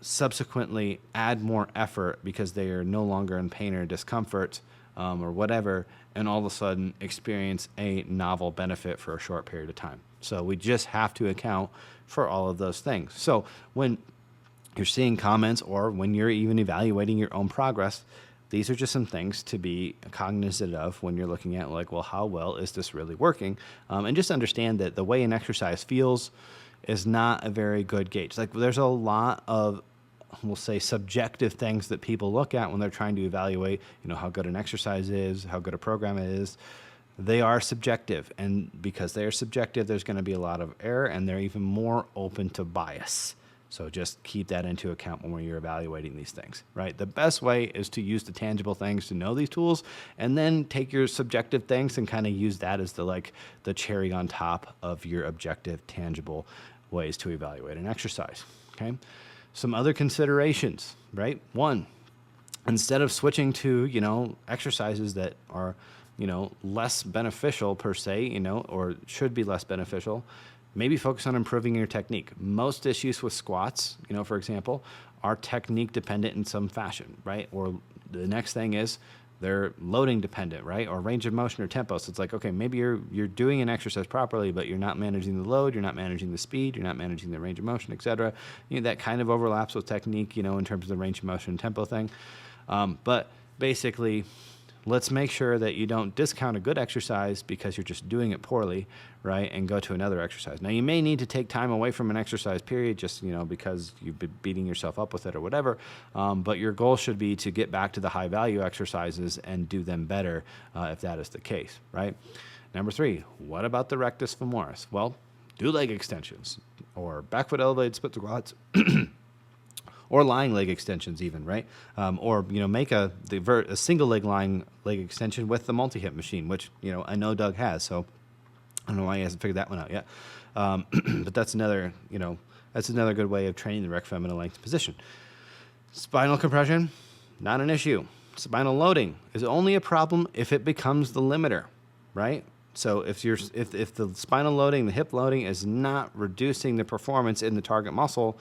Speaker 1: subsequently add more effort because they are no longer in pain or discomfort or whatever, and all of a sudden experience a novel benefit for a short period of time. So we just have to account for all of those things. So when you're seeing comments or when you're even evaluating your own progress, these are just some things to be cognizant of when you're looking at like, well, how well is this really working? And just understand that the way an exercise feels is not a very good gauge. Like there's a lot of, we'll say, subjective things that people look at when they're trying to evaluate, how good an exercise is, how good a program is. They are subjective, and because they are subjective, there's going to be a lot of error, and they're even more open to bias. So just keep that into account when you're evaluating these things, right? The best way is to use the tangible things to know these tools, and then take your subjective things and kind of use that as the cherry on top of your objective, tangible ways to evaluate an exercise, okay? Some other considerations, right? One, instead of switching to, exercises that are, less beneficial per se, or should be less beneficial, maybe focus on improving your technique. Most issues with squats, for example, are technique dependent in some fashion, right? Or the next thing is they're loading dependent, right? Or range of motion or tempo. So it's like, okay, maybe you're doing an exercise properly, but you're not managing the load, you're not managing the speed, you're not managing the range of motion, et cetera. That kind of overlaps with technique, in terms of the range of motion and tempo thing. But basically, let's make sure that you don't discount a good exercise because you're just doing it poorly, right? And go to another exercise. Now, you may need to take time away from an exercise period just, because you've been beating yourself up with it or whatever. But your goal should be to get back to the high value exercises and do them better if that is the case, right? Number 3, what about the rectus femoris? Well, do leg extensions or back foot elevated split squats. Or lying leg extensions even, right? Or, make a single leg extension with the multi-hip machine, which, I know Doug has, so I don't know why he hasn't figured that one out yet. But that's another good way of training the rec femoral length position. Spinal compression, not an issue. Spinal loading is only a problem if it becomes the limiter, right? So if the spinal loading, the hip loading is not reducing the performance in the target muscle,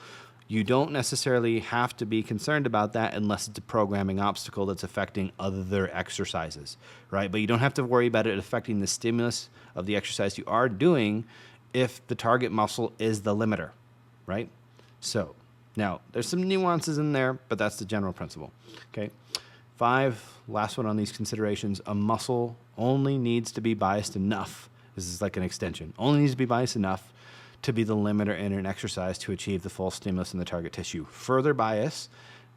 Speaker 1: you don't necessarily have to be concerned about that unless it's a programming obstacle that's affecting other exercises, right? But you don't have to worry about it affecting the stimulus of the exercise you are doing if the target muscle is the limiter, right? So now there's some nuances in there, but that's the general principle, okay? 5, last one on these considerations, a muscle only needs to be biased enough. This is like an extension. Only needs to be biased enough to be the limiter in an exercise to achieve the full stimulus in the target tissue. Further bias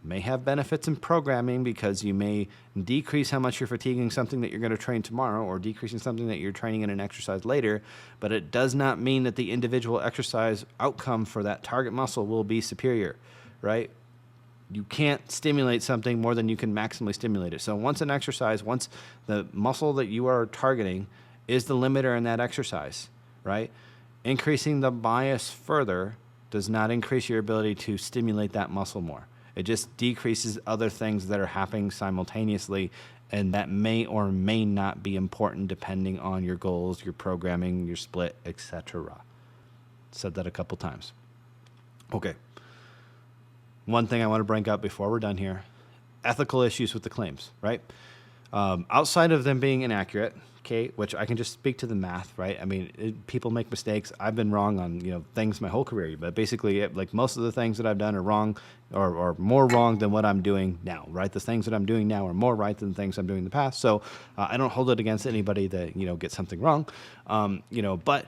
Speaker 1: may have benefits in programming because you may decrease how much you're fatiguing something that you're going to train tomorrow or decreasing something that you're training in an exercise later, but it does not mean that the individual exercise outcome for that target muscle will be superior, right? You can't stimulate something more than you can maximally stimulate it. So once the muscle that you are targeting is the limiter in that exercise, right? Increasing the bias further does not increase your ability to stimulate that muscle more. It just decreases other things that are happening simultaneously, and that may or may not be important depending on your goals, your programming, your split, etc. Said that a couple times. Okay. One thing I want to bring up before we're done here, ethical issues with the claims, right? Outside of them being inaccurate, okay, which I can just speak to the math, right? I mean, people make mistakes. I've been wrong on, things my whole career, but basically, like most of the things that I've done are wrong or more wrong than what I'm doing now, right? The things that I'm doing now are more right than the things I'm doing in the past. So I don't hold it against anybody that, gets something wrong, but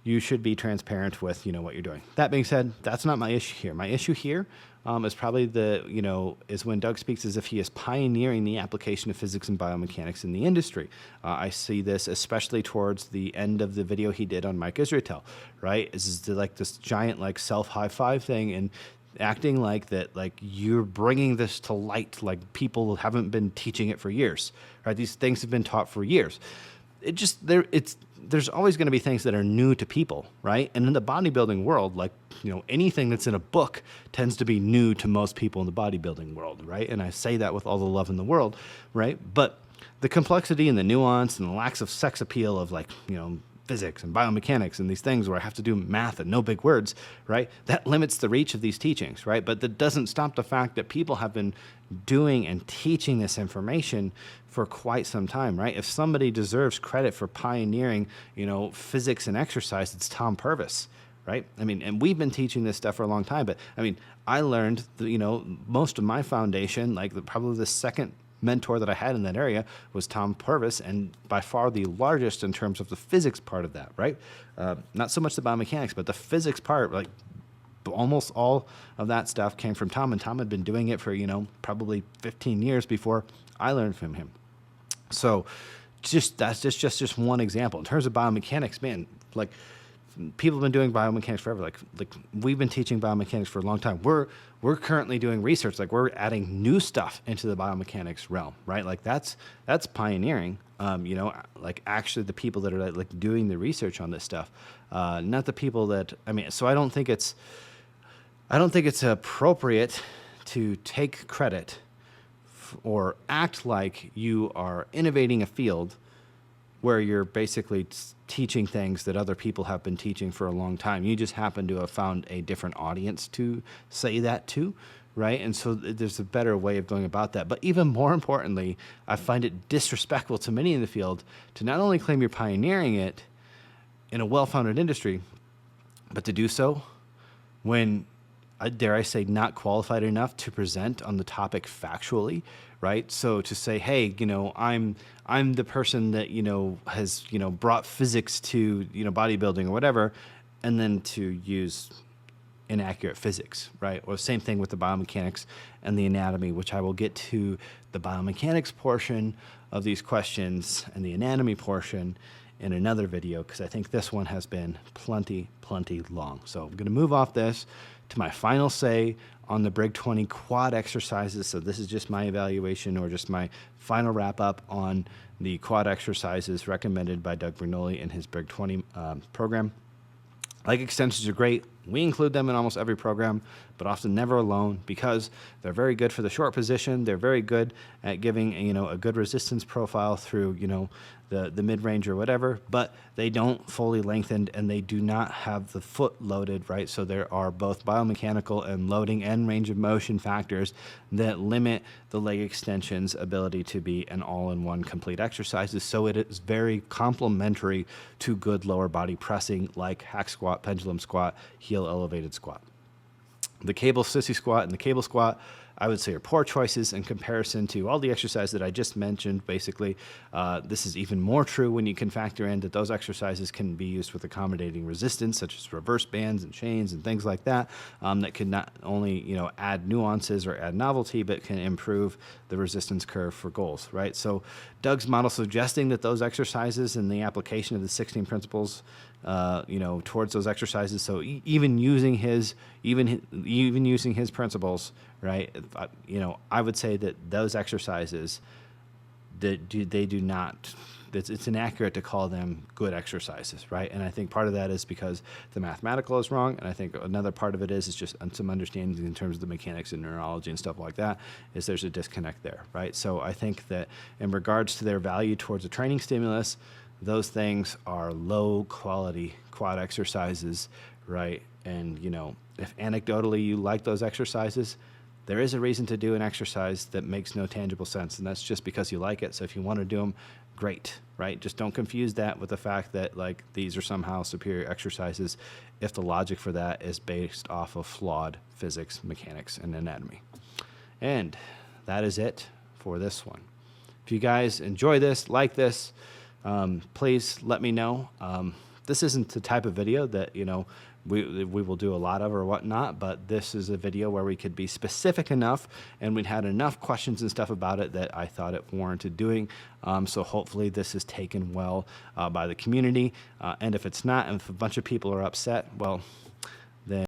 Speaker 1: you should be transparent with, what you're doing. That being said, that's not my issue here. My issue here is probably is when Doug speaks as if he is pioneering the application of physics and biomechanics in the industry. I see this especially towards the end of the video he did on Mike Israetel, right? This giant self high five thing and acting like that, like you're bringing this to light, like people haven't been teaching it for years, right? These things have been taught for years. It's there's always going to be things that are new to people, right? And in the bodybuilding world, like, anything that's in a book tends to be new to most people in the bodybuilding world, right? And I say that with all the love in the world, right? But the complexity and the nuance and the lack of sex appeal of, like, physics and biomechanics and these things where I have to do math and no big words, right? That limits the reach of these teachings, right? But that doesn't stop the fact that people have been doing and teaching this information for quite some time, right? If somebody deserves credit for pioneering, physics and exercise, it's Tom Purvis, right? I mean, and we've been teaching this stuff for a long time, but I mean, I learned, most of my foundation, like probably the second mentor that I had in that area was Tom Purvis, and by far the largest in terms of the physics part of that, right? Not so much the biomechanics, but the physics part, like almost all of that stuff came from Tom, and Tom had been doing it for, probably 15 years before I learned from him. So that's just one example. In terms of biomechanics, man, like, people have been doing biomechanics forever. Like we've been teaching biomechanics for a long time. We're currently doing research. Like, we're adding new stuff into the biomechanics realm, right? Like that's pioneering. Like actually the people that are like doing the research on this stuff, not the people that, so I don't think it's appropriate to take credit or act like you are innovating a field where you're basically teaching things that other people have been teaching for a long time. You just happen to have found a different audience to say that to, right? And so there's a better way of going about that. But even more importantly, I find it disrespectful to many in the field to not only claim you're pioneering it in a well-founded industry, but to do so when, dare I say, not qualified enough to present on the topic factually, right? So to say, hey, I'm the person that, has, brought physics to, bodybuilding or whatever, and then to use inaccurate physics, right? Or same thing with the biomechanics and the anatomy, which I will get to the biomechanics portion of these questions and the anatomy portion in another video, because I think this one has been plenty long. So I'm going to move off this to my final say on the Brig-20 quad exercises. So this is just my evaluation, or just my final wrap up on the quad exercises recommended by Doug Brignole in his Brig-20 program. Leg extensions are great. We include them in almost every program, but often never alone, because they're very good for the short position. They're very good at giving, a good resistance profile through, the mid-range or whatever, but they don't fully lengthen, and they do not have the foot loaded, right? So there are both biomechanical and loading and range of motion factors that limit the leg extension's ability to be an all-in-one complete exercises. So it is very complementary to good lower body pressing, like hack squat, pendulum squat, heel elevated squat. The cable sissy squat and the cable squat, I would say, are poor choices in comparison to all the exercises that I just mentioned. Basically, this is even more true when you can factor in that those exercises can be used with accommodating resistance, such as reverse bands and chains and things like that, that can not only, add nuances or add novelty, but can improve the resistance curve for goals, right? So Doug's model suggesting that those exercises and the application of the 16 principles, towards those exercises. So even using his principles, right? I would say that those exercises, they do not. It's inaccurate to call them good exercises, right? And I think part of that is because the mathematical is wrong, and I think another part of it is just some understanding in terms of the mechanics and neurology and stuff like that, is there's a disconnect there, right? So I think that in regards to their value towards a training stimulus, those things are low quality quad exercises, right? And, if anecdotally you like those exercises, there is a reason to do an exercise that makes no tangible sense, and that's just because you like it. So if you want to do them, great, right? Just don't confuse that with the fact that, like, these are somehow superior exercises if the logic for that is based off of flawed physics, mechanics, and anatomy. And that is it for this one. If you guys enjoy this, like this, please let me know. This isn't the type of video that, we will do a lot of or whatnot, but this is a video where we could be specific enough, and we'd had enough questions and stuff about it that I thought it warranted doing. So hopefully this is taken well by the community. And if it's not, and if a bunch of people are upset, well,